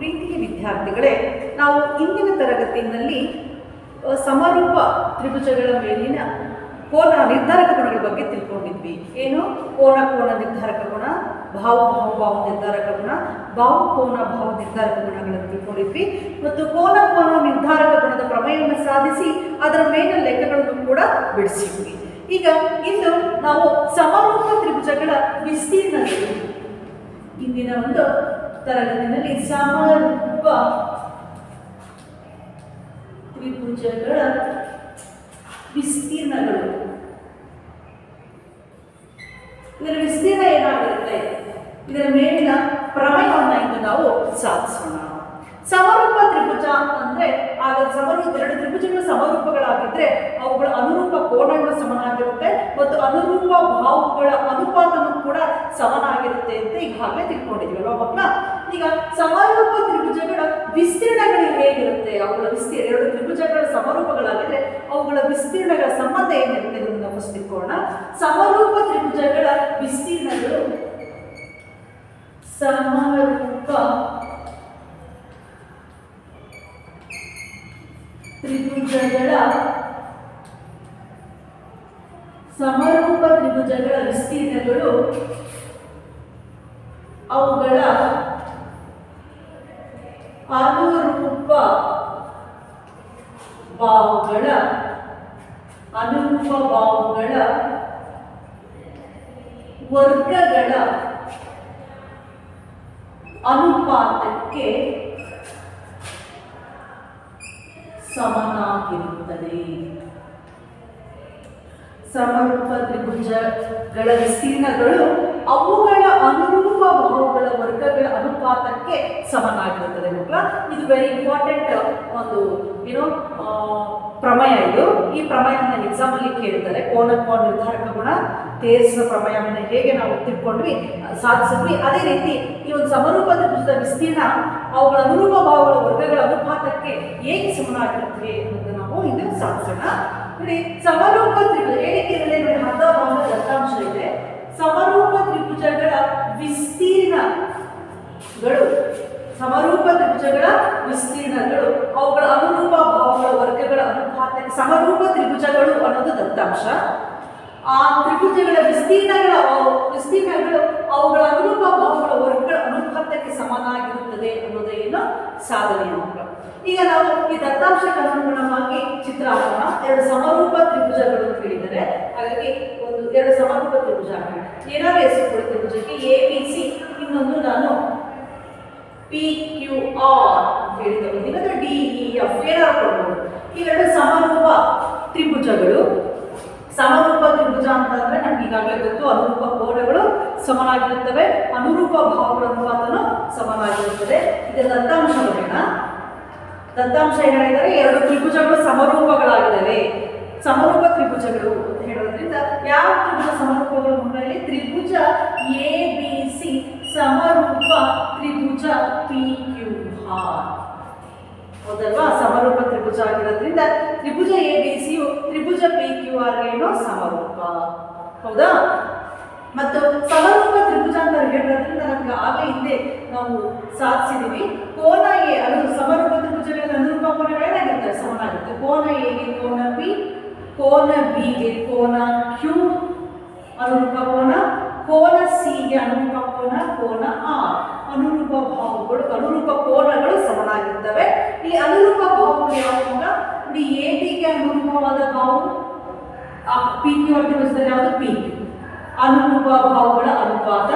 ಪ್ರೀತಿಯ ವಿದ್ಯಾರ್ಥಿಗಳೇ, ನಾವು ಇಂದಿನ ತರಗತಿಯಲ್ಲಿ ಸಮರೂಪ ತ್ರಿಭುಜಗಳ ಮೇಲಿನ ಕೋನ ನಿರ್ಧಾರಕ ಗುಣಗಳ ಬಗ್ಗೆ ತಿಳ್ಕೊಂಡಿದ್ವಿ. ಏನು? ಕೋನ ನಿರ್ಧಾರಕ ಗುಣ, ಭಾವ ನಿರ್ಧಾರಕ ಗುಣ, ಕೋನ ನಿರ್ಧಾರಕ ಗುಣಗಳನ್ನು ತಿಳ್ಕೊಂಡಿದ್ವಿ. ಮತ್ತು ಕೋನ ನಿರ್ಧಾರಕ ಗುಣದ ಪ್ರಮೇಯವನ್ನು ಸಾಧಿಸಿ ಅದರ ಮೇಲಿನ ಲೆಕ್ಕಗಳನ್ನು ಕೂಡ ಬಿಡಿಸಿದ್ವಿ. ಈಗ ಇಂದು ನಾವು ಸಮರೂಪ ತ್ರಿಭುಜಗಳ ವಿಸ್ತೀರ್ಣಗಳು, ಇಂದಿನ ಒಂದು ತರಗತಿಯಲ್ಲಿ ಸಮರೂಪ ತ್ರಿಭುಜಗಳ ವಿಸ್ತೀರ್ಣಗಳು, ಇದರ ವಿಸ್ತೀರ್ಣ ಏನಾಗಿರುತ್ತೆ, ಇದರ ಮೇಲಿನ ಪ್ರಮೇಯವನ್ನು ಇಂದು ನಾವು ಸಾಧಿಸೋಣ. ಸಮರೂಪ ತ್ರಿಭುಜ ಅಂದ್ರೆ ಆಗ ಎರಡು ತ್ರಿಭುಜಗಳು ಸಮರೂಪಗಳಾಗಿದ್ರೆ ಅವುಗಳ ಅನುರೂಪ ಕೋನಗಳು ಸಮನಾಗಿರುತ್ತೆ ಮತ್ತು ಅನುರೂಪ ಬಾಹುಗಳ ಅನುಪಾತನೂ ಕೂಡ ಸಮನಾಗಿರುತ್ತೆ ಅಂತ ಈಗಾಗಲೇ ತಿಳ್ಕೊಂಡಿದ್ವಲ್ವ ಮಕ್ಕಳ. ಈಗ ಸಮರೂಪ ತ್ರಿಭುಜಗಳ ವಿಸ್ತೀರ್ಣಗಳು ಹೇಗಿರುತ್ತೆ, ಅವುಗಳ ವಿಸ್ತೀರ್ಣ, ಎರಡು ತ್ರಿಭುಜಗಳ ಸಮರೂಪಗಳಾಗಿದ್ರೆ ಅವುಗಳ ವಿಸ್ತೀರ್ಣಗಳ ಸಂಬಂಧ ಏನಿರುತ್ತೆ ಅನ್ನೋದನ್ನ ಫಸ್ಟ್ ತಿಳ್ಕೊಳ್ಳೋಣ. ಸಮರೂಪ ತ್ರಿಭುಜಗಳ ವಿಸ್ತೀರ್ಣಗಳು, ಸಮರೂಪ ತ್ರಿಭುಜಗಳ ವಿಸ್ತೀರ್ಣಗಳು ಅವುಗಳ ಅನುರೂಪ ಬಾಹುಗಳ ವರ್ಗಗಳ ಅನುಪಾತಕ್ಕೆ ಸಮನಾಗಿರುತ್ತದೆ. ಸಮರೂಪ ತ್ರಿಭುಜಗಳ ವಿಸ್ತೀರ್ಣಗಳು ಅವುಗಳ ಅನುರೂಪ ಬಾಹುಗಳ ವರ್ಗಗಳ ಅನುಪಾತಕ್ಕೆ ಸಮನಾಗಿರುತ್ತದೆ ಮಕ್ಕಳ. ಇದು ವೆರಿ ಇಂಪಾರ್ಟೆಂಟ್ ಒಂದು ಪ್ರಮೇಯ. ಇದು ಈ ಪ್ರಮೇಯವನ್ನು ಎಕ್ಸಾಮ್ ಅಲ್ಲಿ ಕೇಳ್ತಾರೆ. ಕೋನ ನಿರ್ಧಾರಕ ಗುಣ ತೇರಿಸುವ ಪ್ರಮೇಯವನ್ನು ಹೇಗೆ ನಾವು ತಿಳ್ಕೊಂಡ್ವಿ, ಸಾಧಿಸಿದ್ವಿ, ಅದೇ ರೀತಿ ಈ ಒಂದು ಸಮರೂಪ ತ್ರಿಭುಜದ ವಿಸ್ತೀರ್ಣ ಅವುಗಳ ಅನುರೂಪ ಬಾಹುಗಳ ವರ್ಗಗಳ ಅನುಪಾತಕ್ಕೆ ಹೇಗೆ ಸಮನಾಗಿರುತ್ತದೆ ಅನ್ನೋದನ್ನು ನಾವು ಇಂದು ಸಾಧಿಸೋಣ. ನೋಡಿ, ಸಮರೂಪ ತ್ರಿಭುಜ ಹೇಳಿಕೆಯಲ್ಲಿ ನೋಡಿ ಅರ್ಧ ಭಾಗ ದತ್ತಾಂಶ ಇದೆ. ಸಮರೂಪ ತ್ರಿಭುಜಗಳ ವಿಸ್ತೀರ್ಣಗಳು, ಸಮರೂಪ ತ್ರಿಭುಜಗಳ ವಿಸ್ತೀರ್ಣಗಳು ಅವುಗಳ ಅನುರೂಪ ಬಾಹುಗಳ ವರ್ಗಗಳ ಅನುಪಾತಕ್ಕೆ, ಸಮರೂಪ ತ್ರಿಭುಜಗಳು ಅನ್ನೋದು ದತ್ತಾಂಶ, ಆ ತ್ರಿಭುಜಗಳ ವಿಸ್ತೀರ್ಣಗಳು ಅವುಗಳ ಅನುರೂಪ ಬಾಹುಗಳ ವರ್ಗಗಳ ಅನುಪಾತಕ್ಕೆ ಸಮನಾಗಿರುತ್ತದೆ ಅನ್ನೋದು ಏನು ಸಾಧನೆ ಮಕ್ಕಳು. ಈಗ ನಾವು ಈ ದತ್ತಾಂಶಕ್ಕೆ ಅನುಗುಣವಾಗಿ ಚಿತ್ರ ಹಾಕೋಣ. ಎರಡು ಸಮರೂಪ ತ್ರಿಭುಜಗಳು ಅಂತ ಹೇಳಿದರೆ, ಹಾಗಾಗಿ ಎರಡು ಸಮರೂಪ ತ್ರಿಭುಜ ಏನಾದ್ರು ಹೆಸರು ಕೊಡಿ ತ್ರಿಭುಜಕ್ಕೆ. ABC, ಇನ್ನೊಂದು ನಾನು PQR ಅಂತ ಹೇಳಿ ತಗೋತೀನಿ, ಅಥವಾ DEF ಏನಾದ್ರು ಕೊಡ್ಬೋದು. ಇವೆರಡು ಸಮರೂಪ ತ್ರಿಭುಜಗಳು. ಸಮರೂಪ ತ್ರಿಭುಜ ಅಂತಂದ್ರೆ ನಮ್ಗೆ ಈಗಾಗಲೇ ಗೊತ್ತು, ಅನುರೂಪ ಕೋನಗಳು ಸಮನಾಗಿರುತ್ತವೆ, ಅನುರೂಪ ಬಾಹುಗಳ ಅನುಪಾತನು ಸಮನಾಗಿರುತ್ತದೆ. ಇದರ ದತ್ತಾಂಶ ನೋಡೋಣ. ದತ್ತಾಂಶ ಏನು ಹೇಳಿದರೆ, ಎರಡು ತ್ರಿಭುಜಗಳು ಸಮರೂಪಗಳಾಗಿದ್ದಾವೆ. ಸಮರೂಪ ತ್ರಿಭುಜಗಳು ಅಂತ ಹೇಳೋದ್ರಿಂದ ಯಾವ ತ್ರಿಭುಜ ಸಮರೂಪಗಳು ಮುಂದೆ? ತ್ರಿಭುಜ ABC ಸಮರೂಪ ತ್ರಿಭುಜ PQR, ಹೌದಲ್ವಾ? ಸಮರೂಪ ತ್ರಿಭುಜ ಆಗಿರೋದ್ರಿಂದ ತ್ರಿಭುಜ ABCಯು ತ್ರಿಭುಜ PQR ಏನೋ ಸಮರೂಪ, ಹೌದಾ? ಮತ್ತು ಸಮರೂಪ ತ್ರಿಭುಜ ಅಂತ ಹೇಳೋದ್ರಿಂದ ನಮ್ಗೆ ಆಗಲೇ ಹಿಂದೆ ನಾವು ಸಾಧಿಸಿದೀವಿ. ಕೋನ A ಅದು ಸಮರೂಪ ತ್ರಿಭುಜಗಳ ಅನುರೂಪ ಕೋನಗಳೇನಾಗಿರ್ತವೆ, ಸಮನಾಗಿರುತ್ತೆ. ಕೋನ Aಗೆ ಕೋನ P, ಕೋನ Bಗೆ ಕೋನ Q ಅನುರೂಪ ಕೋನ, ಕೋನ Cಗೆ ಅನುರೂಪ ಕೋನ, ಕೋನ R. ಅನುರೂಪ ಬಾಹುಗಳು, ಅನುರೂಪ ಕೋನಗಳು ಸಮನಾಗಿರ್ತವೆ. ಈ ಅನುರೂಪ ಬಾಹುಗಳು ಯಾವುದು? ನೋಡಿ, ABಗೆ ಅನುರೂಪವಾದ ಬಾಹು PQR ತ್ರಿಭುಜದಲ್ಲಿ ಯಾವುದು? P. ಅನುರೂಪ ಬಾಹುಗಳ ಅನುಪಾತ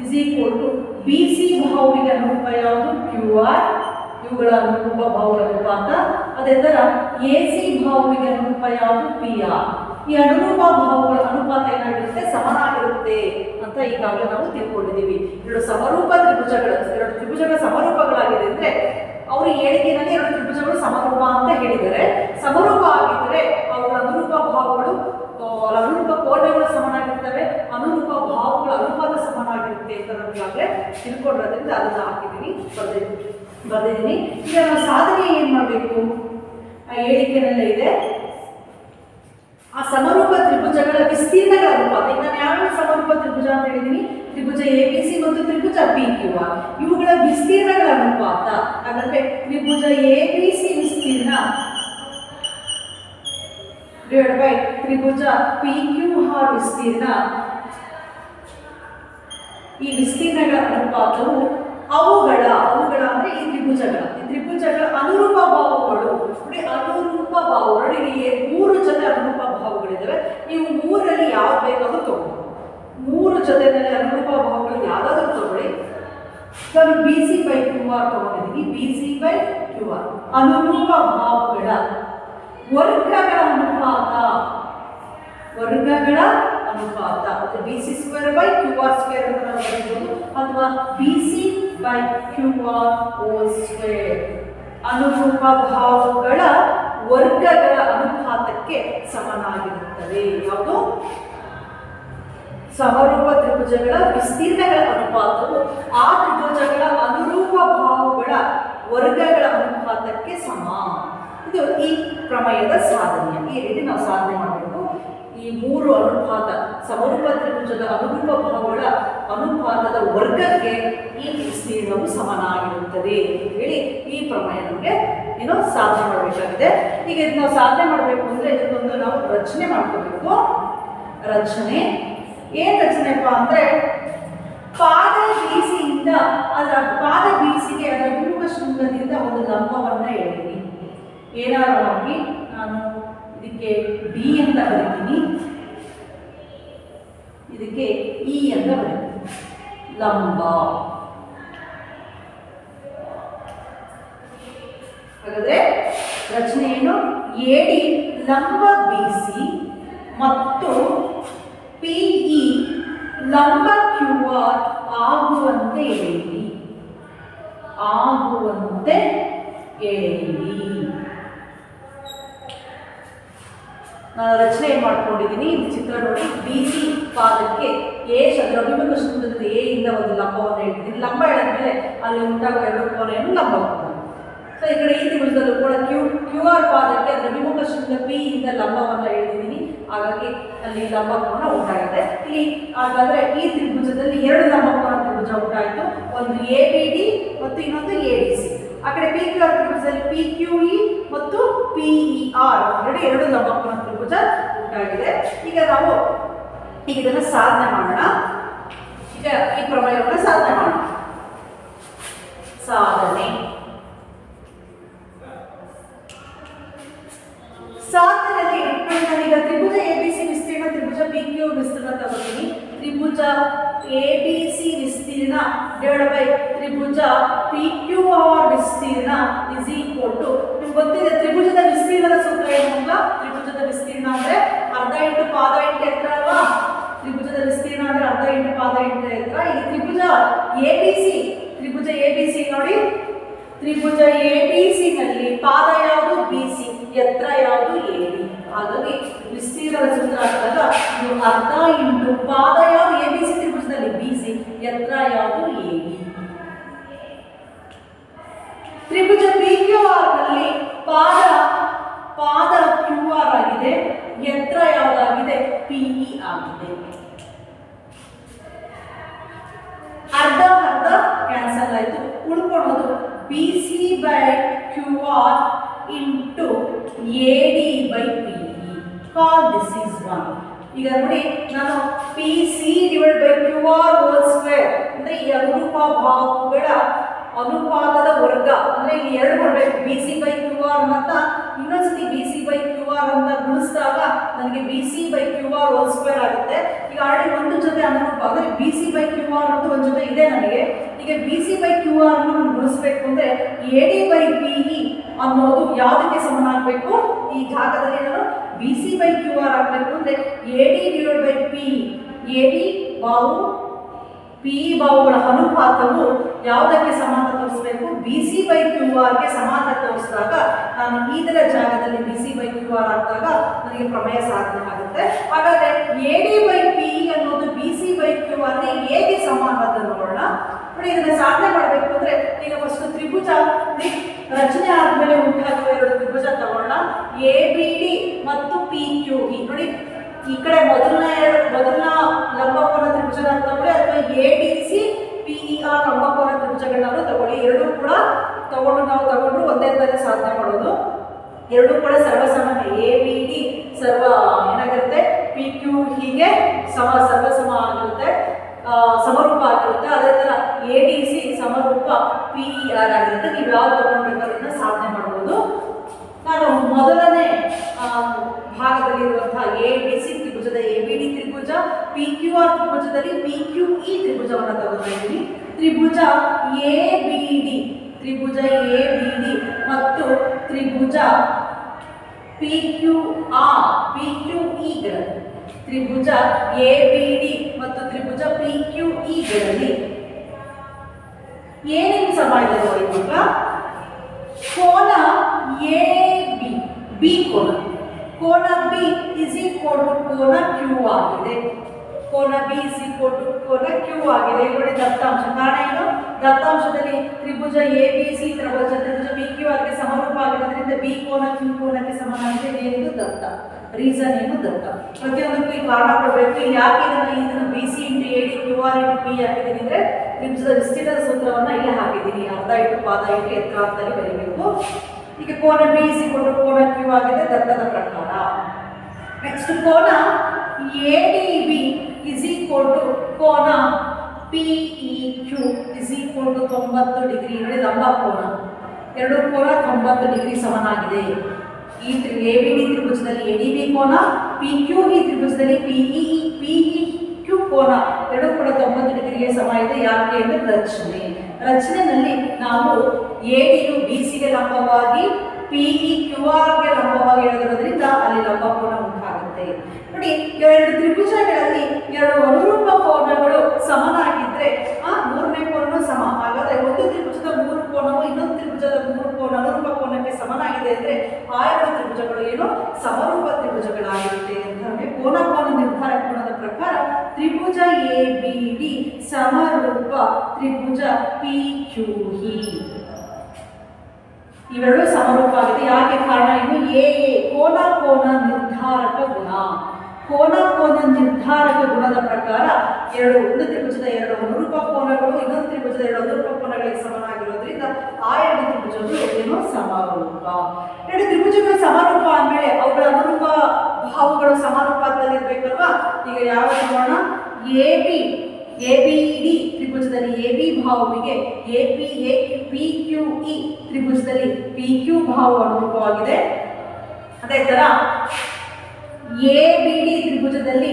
ಇಸ್ ಈಕ್ವಲ್ ಟು BC ಬಾಹುವಿಗೆ ಅನುರೂಪ ಯಾವುದು? QR. ಇವುಗಳ ಅನುರೂಪ ಬಾಹುಗಳ ಅನುಪಾತ. ಅದೇ ತರ AC ಬಾಹುವಿಗೆ ಅನುರೂಪ ಯಾವುದು? PR. ಈ ಅನುರೂಪ ಬಾಹುಗಳ ಅನುಪಾತ ಏನಾಗಿರುತ್ತೆ? ಸಮನಾಗಿರುತ್ತೆ ಅಂತ ಈಗಾಗಲೇ ನಾವು ತಿಳ್ಕೊಂಡಿದ್ದೀವಿ. ಎರಡು ಸಮರೂಪ ತ್ರಿಭುಜಗಳು, ಎರಡು ತ್ರಿಭುಜಗಳ ಸಮರೂಪಗಳಾಗಿದೆ ಅಂದ್ರೆ ಅವರು ಹೇಳಿಕೆಯಲ್ಲಿ ಎರಡು ತ್ರಿಭುಜಗಳು ಸಮರೂಪ ಅಂತ ಹೇಳಿದರೆ, ಸಮರೂಪ ಆಗಿದ್ದರೆ ಅವುಗಳ ಅನುರೂಪ ಬಾಹುಗಳು, ಅನುರೂಪ ಕೋನಗಳು ಸಮನಾಗಿರ್ತವೆ, ಅನುರೂಪ ಬಾಹುಗಳ ಅನುಪಾತ ಸಮನಾಗಿರುತ್ತೆ ಅಂತ ನಮಗಾಗಲೇ ತಿಳ್ಕೊಂಡಿರೋದ್ರಿಂದ ಅದನ್ನು ಹಾಕಿದ್ದೀನಿ, ಬರ್ದಿದ್ದೀನಿ. ಈಗ ನಾವು ಸಾಧನೆ ಏನು ಮಾಡಬೇಕು? ಆ ಹೇಳಿಕೆನಲ್ಲೇ ಇದೆ. ಆ ಸಮರೂಪ ತ್ರಿಭುಜಗಳ ವಿಸ್ತೀರ್ಣಗಳ ಅನುಪಾತ. ಈಗ ನಾನು ಯಾವ ಸಮರೂಪ ತ್ರಿಭುಜ ಅಂತ ಹೇಳಿದ್ದೀನಿ? ತ್ರಿಭುಜ ABC ಮತ್ತು ತ್ರಿಭುಜ PQR ಇವುಗಳ ವಿಸ್ತೀರ್ಣಗಳ ಅನುಪಾತ. ಹಾಗಾದ್ರೆ ತ್ರಿಭುಜ ABC ವಿಸ್ತೀರ್ಣ ಡಿವೈಡ್ ಬೈ ತ್ರಿಭುಜ PQR ವಿಸ್ತೀರ್ಣ, ಈ ವಿಸ್ತೀರ್ಣಗಳ ಅನುಪಾತವು ಅವುಗಳ ಅಂದ್ರೆ ಈ ತ್ರಿಭುಜಗಳ ಅನುರೂಪ ಬಾಹುಗಳು. ನೋಡಿ, ಅನುರೂಪ ಬಾಹುಗಳು ಇಲ್ಲಿ 3 ಜೊತೆ ಅನುರೂಪ ಬಾಹುಗಳಿದ್ದಾವೆ. ನೀವು 3ರಲ್ಲಿ ಯಾವ್ದು ಬೇಕಾದ್ರೂ ತಗೊಳ್ಳಿ. 3 ಜೊತೆಯಲ್ಲಿ ಅನುರೂಪ ಬಾಹುಗಳು ಯಾವ್ದಾದ್ರು ತಗೊಳ್ಳಿ. ನಾನು BC/QR ತಗೊಂಡಿದ್ದೀನಿ. BC/QR ಅನುರೂಪ ಬಾಹುಗಳ ವರ್ಗಗಳ ಅನುಪಾತ ಅಥವಾ BC²/QR² ಅಂತ ನಾವು ಬರೀಬಹುದು, ಅಥವಾ BC/QR² ಅನುರೂಪ ಬಾಹುಗಳ ವರ್ಗಗಳ ಅನುಪಾತಕ್ಕೆ ಸಮನಾಗಿರುತ್ತದೆ. ಯಾವುದು? ಸಮರೂಪ ತ್ರಿಭುಜಗಳ ವಿಸ್ತೀರ್ಣಗಳ ಅನುಪಾತವು ಆ ತ್ರಿಭುಜಗಳ ಅನುರೂಪ ಬಾಹುಗಳ ವರ್ಗಗಳ ಅನುಪಾತಕ್ಕೆ ಸಮ. ಇದು ಈ ಪ್ರಮೇಯದ ಸಾಧನೆ. ಈ ರೀತಿ ನಾವು ಸಾಧನೆ ಮಾಡಬೇಕು. ಈ 3 ಅನುಪಾತ ಸಮರೂಪ ತ್ರಿಭುಜದ ಅನುರೂಪ ಬಾಹುಗಳ ಅನುಪಾತದ ವರ್ಗಕ್ಕೆ ಈ ವಿಸ್ತೀರ್ಣವು ಸಮನಾಗಿರುತ್ತದೆ ಅಂತ ಹೇಳಿ ಈ ಪ್ರಮೇಯ ನಮಗೆ ಸಾಧನೆ ಮಾಡಬೇಕಾಗಿದೆ. ಈಗ ಇದು ನಾವು ಸಾಧನೆ ಮಾಡಬೇಕು ಅಂದರೆ ಇದಕ್ಕೊಂದು ನಾವು ರಚನೆ ಮಾಡ್ಕೋಬೇಕು. ರಚನೆ ಏನ್ ರಚನೆಪ್ಪ ಅಂದ್ರೆ, ಪಾದ BCಯಿಂದ ಪಾದ BCಗೆ ಅದರ ಅಭಿಮುಖ ಶೃಂಗದಿಂದ ಒಂದು ಲಂಬವನ್ನ ಎಳೆಯಿರಿ. ಏನಾದ್ರು ಆಗಿ ನಾನು ಇದಕ್ಕೆ D ಅಂತ ಬರೀತೀನಿ, ಇದಕ್ಕೆ E ಅಂತ ಬರೀತೀನಿ. ಲಂಬ. ಹಾಗಾದ್ರೆ ರಚನೆ ಏನು? AD ಲಂಬ BC ಮತ್ತು PE ಲಂಬ QR ಆಗುವಂತೆ ಎಳೆಯಿರಿ. ನಾನು ರಚನೆ ಮಾಡ್ಕೊಂಡಿದ್ದೀನಿ. ಇಲ್ಲಿ ಚಿತ್ರ ನೋಡಿ. BC ಪಾದಕ್ಕೆ ಅದರ ಅಭಿಮುಖ ಶೃಂಗದಿಂದ A ಇಂದ ಒಂದು ಲಂಬವನ್ನು ಎಳೆದಿದ್ದೀನಿ. ಲಂಬ ಎಳೆದ್ಮೇಲೆ ಅಲ್ಲಿ ಉಂಟಾಗುವ 2 ಕೋನೆಯನ್ನು ಲಂಬ ಕೋನ. ಸೊ ಈ ಕಡೆ ಈ ತ್ರಿಭುಜದಲ್ಲೂ ಕೂಡ QR ಪಾದಕ್ಕೆ ಅದರ ಅಭಿಮುಖ ಶೃಂಗ P ಇಂದ ಲಂಬವನ್ನು ಎಳೆದಿದ್ದೀನಿ. ಹಾಗಾಗಿ ಅಲ್ಲಿ ಲಂಬ ಕೋನ ಉಂಟಾಗಿದೆ. ಇಲ್ಲಿ ಹಾಗಾದ್ರೆ ಈ ತ್ರಿಭುಜದಲ್ಲಿ 2 ಲಂಬ ಕೋನ ತ್ರಿಭುಜ ಉಂಟಾಯಿತು. ಒಂದು ABD ಮತ್ತು ಇನ್ನೊಂದು ADC. ಆ ಕಡೆ PQR ತ್ರಿಭುಜದಲ್ಲಿ PQE ಮತ್ತು PER ಎರಡು ಲಂಬ ಕೋನ ತ್ರಿಭುಜ ಉಂಟಾಗಿದೆ. ಈಗ ನಾವು ಇದನ್ನು ಸಾಧನೆ ಮಾಡೋಣ. ಈಗ ಈ ಪ್ರಮೇಯವನ್ನು ಸಾಧನೆ ಮಾಡೋಣ. ಸಾಧನೆಯಲ್ಲಿ ನಾನೀಗ ತ್ರಿಭುಜ ABC ವಿಸ್ತೀರ್ಣ, ತ್ರಿಭುಜ PQR ವಿಸ್ತೀರ್ಣ ತಗೋತೀನಿ. ತ್ರಿಭುಜ ABC ವಿಸ್ತೀರ್ಣ ಡಿವೈಡ್ ಬೈ ತ್ರಿಭುಜ PQR ವಿಸ್ತೀರ್ಣ ಇಸ್ ಈಕ್ವಲ್ ಟು, ನಿಮ್ಗೆ ಗೊತ್ತಿದೆ ತ್ರಿಭುಜದ ವಿಸ್ತೀರ್ಣದ ಸೂತ್ರ ಏನು ಅಂತ? ತ್ರಿಭುಜದ ವಿಸ್ತೀರ್ಣ ಅಂದ್ರೆ ಅರ್ಧ ಇಂಟು ಪಾದ ಇಂಟು ಎತ್ತರ ಅಲ್ವಾ? ತ್ರಿಭುಜದ ವಿಸ್ತೀರ್ಣ ಅಂದ್ರೆ ಅರ್ಧ ಇಂಟು ಪಾದ ಇಂಟು ಎತ್ತರ. ಈ ತ್ರಿಭುಜ ABC ನೋಡಿ, ತ್ರಿಭುಜ ABC ನಲ್ಲಿ ಪಾದ ಯಾವುದು? BC, ಎತ್ತರ ಯಾವುದು? AD. ಹಾಗಾಗಿ ವಿಸ್ತೀರ್ಣದ ಸೂತ್ರ ಹಾಕಿದಾಗ ಇದು ಅರ್ಧ ಇಂಟು ಪಾದ ಯಾವುದು? ABC ತ್ರಿಭುಜದಲ್ಲಿ BC, ಎತ್ತರ ಯಾವುದು? AD. ತ್ರಿಭುಜ PQR ನಲ್ಲಿ ಪಾದ QR ಆಗಿದೆ, ಎತ್ತರ ಯಾವುದಾಗಿದೆ? PE ಆಗಿದೆ. ಅರ್ಧ ಕ್ಯಾನ್ಸಲ್ ಆಯಿತು. ಉಳ್ಕೊಳ್ಳೋದು BC/QR into AD/PE. Call this is 1. ಈಗ ನೋಡಿ, ನಾನು PC/QR² ಅಂದ್ರೆ ಈ ಅನುರೂಪ ಬಾಹುಗಳ ಅನುಪಾತದ ವರ್ಗ ಅಂದ್ರೆ ಇಲ್ಲಿ 2 ಬರಬೇಕು. BC/QR ಅಂತ ಇನ್ನೊಂದ್ಸತಿ BC/QR ಅಂತ ಗುಣಿಸಿದಾಗ ನನಗೆ BC/QR² ಆಗುತ್ತೆ. ಈಗ ಆಲ್ರೆಡಿ ಒಂದು ಜೊತೆ ಅನುರೂಪ ಅಂದ್ರೆ BC/QR ಅಂತ ಒಂದು ಜೊತೆ ಇದೆ ನನಗೆ. ಈಗ BC/QR ಅನ್ನು ನಾನು ಗುಣಿಸಬೇಕು ಅಂದ್ರೆ AD/PE ಅನ್ನೋದು ಯಾವುದಕ್ಕೆ ಸಮನಾಗಬೇಕು? ಈ ಜಾಗದಲ್ಲಿ ನಾನು BC/QR ಆಗಬೇಕು ಅಂದ್ರೆ AD/PE. AD ಬಾಹು PE ಬಾಹುಗಳ ಅನುಪಾತವು ಯಾವುದಕ್ಕೆ ಸಮಾನ ತೋರಿಸಬೇಕು? BC/QR ಸಮಾನ ತೋರಿಸಿದಾಗ ನಾನು ಇದರ ಜಾಗದಲ್ಲಿ BC/QR ಹಾಕಿದಾಗ ನನಗೆ ಪ್ರಮೇಯ ಸಾಧನೆ ಆಗುತ್ತೆ. ಹಾಗಾದ್ರೆ AD/PE ಅನ್ನೋದು BC/QR ಹೇಗೆ ಸಮಾನ ಅನ್ನೋದನ್ನು ನೋಡೋಣ. ನೋಡಿ, ಇದನ್ನ ಸಾಧನೆ ಮಾಡಬೇಕು ಅಂದ್ರೆ ಈಗ ಫಸ್ಟ್ ತ್ರಿಭುಜ ರಚನೆ ಆದ್ಮೇಲೆ ಉಂಟಾಗುವ ಎರಡು ತ್ರಿಭುಜ ತಗೊಳ್ಳೋಣ. ABD ಮತ್ತು PQE. ನೋಡಿ, ಈ ಕಡೆ ಮೊದಲನ ಲಂಬಕೋನ ತ್ರಿಭುಜಗಳನ್ನು ತಗೊಳ್ಳಿ, ಅಥವಾ ADC PER ಲಂಬಕೋನ ತ್ರಿಭುಜಗಳನ್ನ ತಗೊಳ್ಳಿ. ಎರಡೂ ಕೂಡ ತಗೊಂಡ್ರು ಒಂದೇ ತರ ಸಾಧನೆ ಮಾಡೋದು. ಎರಡೂ ಕೂಡ ಸರ್ವಸಮಾನ. ABD ಏನಾಗಿರುತ್ತೆ, PQ ಹೀಗೆ ಸರ್ವಸಮ ಆಗಿರುತ್ತೆ, ಸಮರೂಪ ಆಗಿರುತ್ತೆ. ಅದೇ ತರ ADC ಸಮರೂಪ PER ಆಗಿರುತ್ತೆ. ನೀವು ಯಾವ್ದು ತಗೊಂಡ್ಬೇಕಾದ್ರೂ ಸಾಧನೆ ಮಾಡ್ಬೋದು. ನಾನು ಮೊದಲನೇ ಭಾಗದಲ್ಲಿರುವಂತಹ ADC ತ್ರಿಭುಜದ ABD ತ್ರಿಭುಜ, PQR ತ್ರಿಭುಜದಲ್ಲಿ PQE ತ್ರಿಭುಜವನ್ನು ತಗೋತಾ ಇದ್ದೀನಿ. ತ್ರಿಭುಜ ABD ಮತ್ತು ತ್ರಿಭುಜ PQE ತ್ರಿಭುಜ ABD ಮತ್ತು ತ್ರಿಭುಜ PQE ಏನೇನು ಸಮ ಇದೆ ನೋಡಿ. ಈಗ ಕೋನ AB, B ಕೋನ B is equal to ಕೋನ Q ಆಗಿದೆ. ಕೋನ B is equal to ಕೋನ Q ಆಗಿದೆ. ನೋಡಿ, ದತ್ತಾಂಶ. ಕಾರಣ ಏನು? ದತ್ತಾಂಶದಲ್ಲಿ ತ್ರಿಭುಜ ABC ತ್ರಿಭುಜ PQR ಗೆ ಸಮರೂಪ ಆಗಿರೋದ್ರಿಂದ B ಕೋನ Q ಕೋನಕ್ಕೆ ಸಮಾನವಾಗಿದೆ. ಏನು ದತ್ತ? ರೀಸನ್ ಏನು? ದತ್ತ. ಪ್ರತಿಯೊಂದಕ್ಕೂ ಈ ಕಾರಣ ಕೊಡಬೇಕು. ಯಾಕೆ ಇದನ್ನು BC × AD QR × P ಹಾಕಿದ್ದೀನಿ ಅಂದ್ರೆ ತ್ರಿಭುಜದ ವಿಸ್ತೀರ್ಣದ ಸೂತ್ರವನ್ನ ಇಲ್ಲಿ ಹಾಕಿದ್ದೀನಿ. ಅರ್ಧ ಇಟ್ಟು ಪಾದ ಇಟ್ಟು ಎತ್ತರ ಅಂತಲೇ ಬರೀಬೇಕು. ಈಗ ಕೋನ B is equal to ಕೋನ Q ಆಗಿದೆ ದತ್ತದ ಪ್ರಕಾರ. ನೆಕ್ಸ್ಟ್ ಕೋನ ADB is equal to ಕೋನ PEQ is equal to 90 degree. ನೋಡಿ, ಲಂಬ ಕೋನ. ಎರಡು ಕೋನ 90 ಡಿಗ್ರಿ ಸಮನಾಗಿದೆ. ಈ ABD ತ್ರಿಭುಜದಲ್ಲಿ ADB ಕೋನ, PQE ತ್ರಿಭುಜದಲ್ಲಿ PEQ ಕೋನ ಎರಡು ಕೂಡ 90 ಡಿಗ್ರಿಗೆ ಸಮ ಇದೆ. ಯಾಕೆ ಅಂದ್ರೆ ರಚನೆಯಲ್ಲಿ ನಾವು ADಯು BCಗೆ ಲಂಬವಾಗಿ PE QRಗೆ ಲಂಬವಾಗಿ ಇರೋದ್ರಿಂದ ಅಲ್ಲಿ ಲಂಬ ಕೋನ ಉಂಟಾಗುತ್ತೆ. ನೋಡಿ, ಎರಡು ತ್ರಿಭುಜಗಳಲ್ಲಿ ಎರಡು ಅನುರೂಪ ಕೋನಗಳು ಸಮನಾಗಿದ್ರೆ ಮೂರನೇ ಕೋನನು ಸಮ. ಹಾಗಾದ್ರೆ ಒಂದು ತ್ರಿಭುಜದ 3 ಕೋನವು ಇನ್ನೊಂದು ತ್ರಿಭುಜದ 3 ಕೋನ ಅನುರೂಪ ಕೋನಕ್ಕೆ ಸಮನಾಗಿದೆ ಅಂದ್ರೆ ಆ ಎರಡು ತ್ರಿಭುಜಗಳು ಏನು ಸಮರೂಪ ತ್ರಿಭುಜಗಳಾಗಿರುತ್ತೆ ಅಂತ. ಕೋನ ನಿರ್ಧಾರ ಕೋನದ ಪ್ರಕಾರ ತ್ರಿಭುಜ ABD ಸಮರೂಪ ತ್ರಿಭುಜ PQE ಇವೆರಡು ಸಮರೂಪ ಆಗಿದೆ. ಯಾಕೆ? ಕಾರಣ ಏನು? ಕೋನ ನಿರ್ಧಾರಕ ಗುಣ. ಕೋನ ನಿರ್ಧಾರಕ ಗುಣದ ಪ್ರಕಾರ ಒಂದು ತ್ರಿಭುಜದ ಎರಡು ಅನುರೂಪ ಕೋನಗಳು ಇನ್ನೊಂದು ತ್ರಿಭುಜದ ಎರಡು ಅನುರೂಪ ಕೋನಗಳಿಗೆ ಸಮನಾಗಿರೋದ್ರಿಂದ ಆ ಎರಡು ತ್ರಿಭುಜಗಳು ಏನು ಸಮರೂಪ. ಎರಡು ತ್ರಿಭುಜಗಳು ಸಮರೂಪ ಅಂದಮೇಲೆ ಅವುಗಳ ಅನುರೂಪ ಭಾವಗಳು ಸಮಾನುಪಾತದಲ್ಲಿರ್ಬೇಕಲ್ವಾ. ಈಗ ಯಾವ ನೋಡೋಣ. ABD ತ್ರಿಭುಜದಲ್ಲಿ AB ಭಾವವಿಗೆ PQE ತ್ರಿಭುಜದಲ್ಲಿ PQ ಭಾವ ಅನುರೂಪವಾಗಿದೆ. ಅದೇ ತರ ABD ತ್ರಿಭುಜದಲ್ಲಿ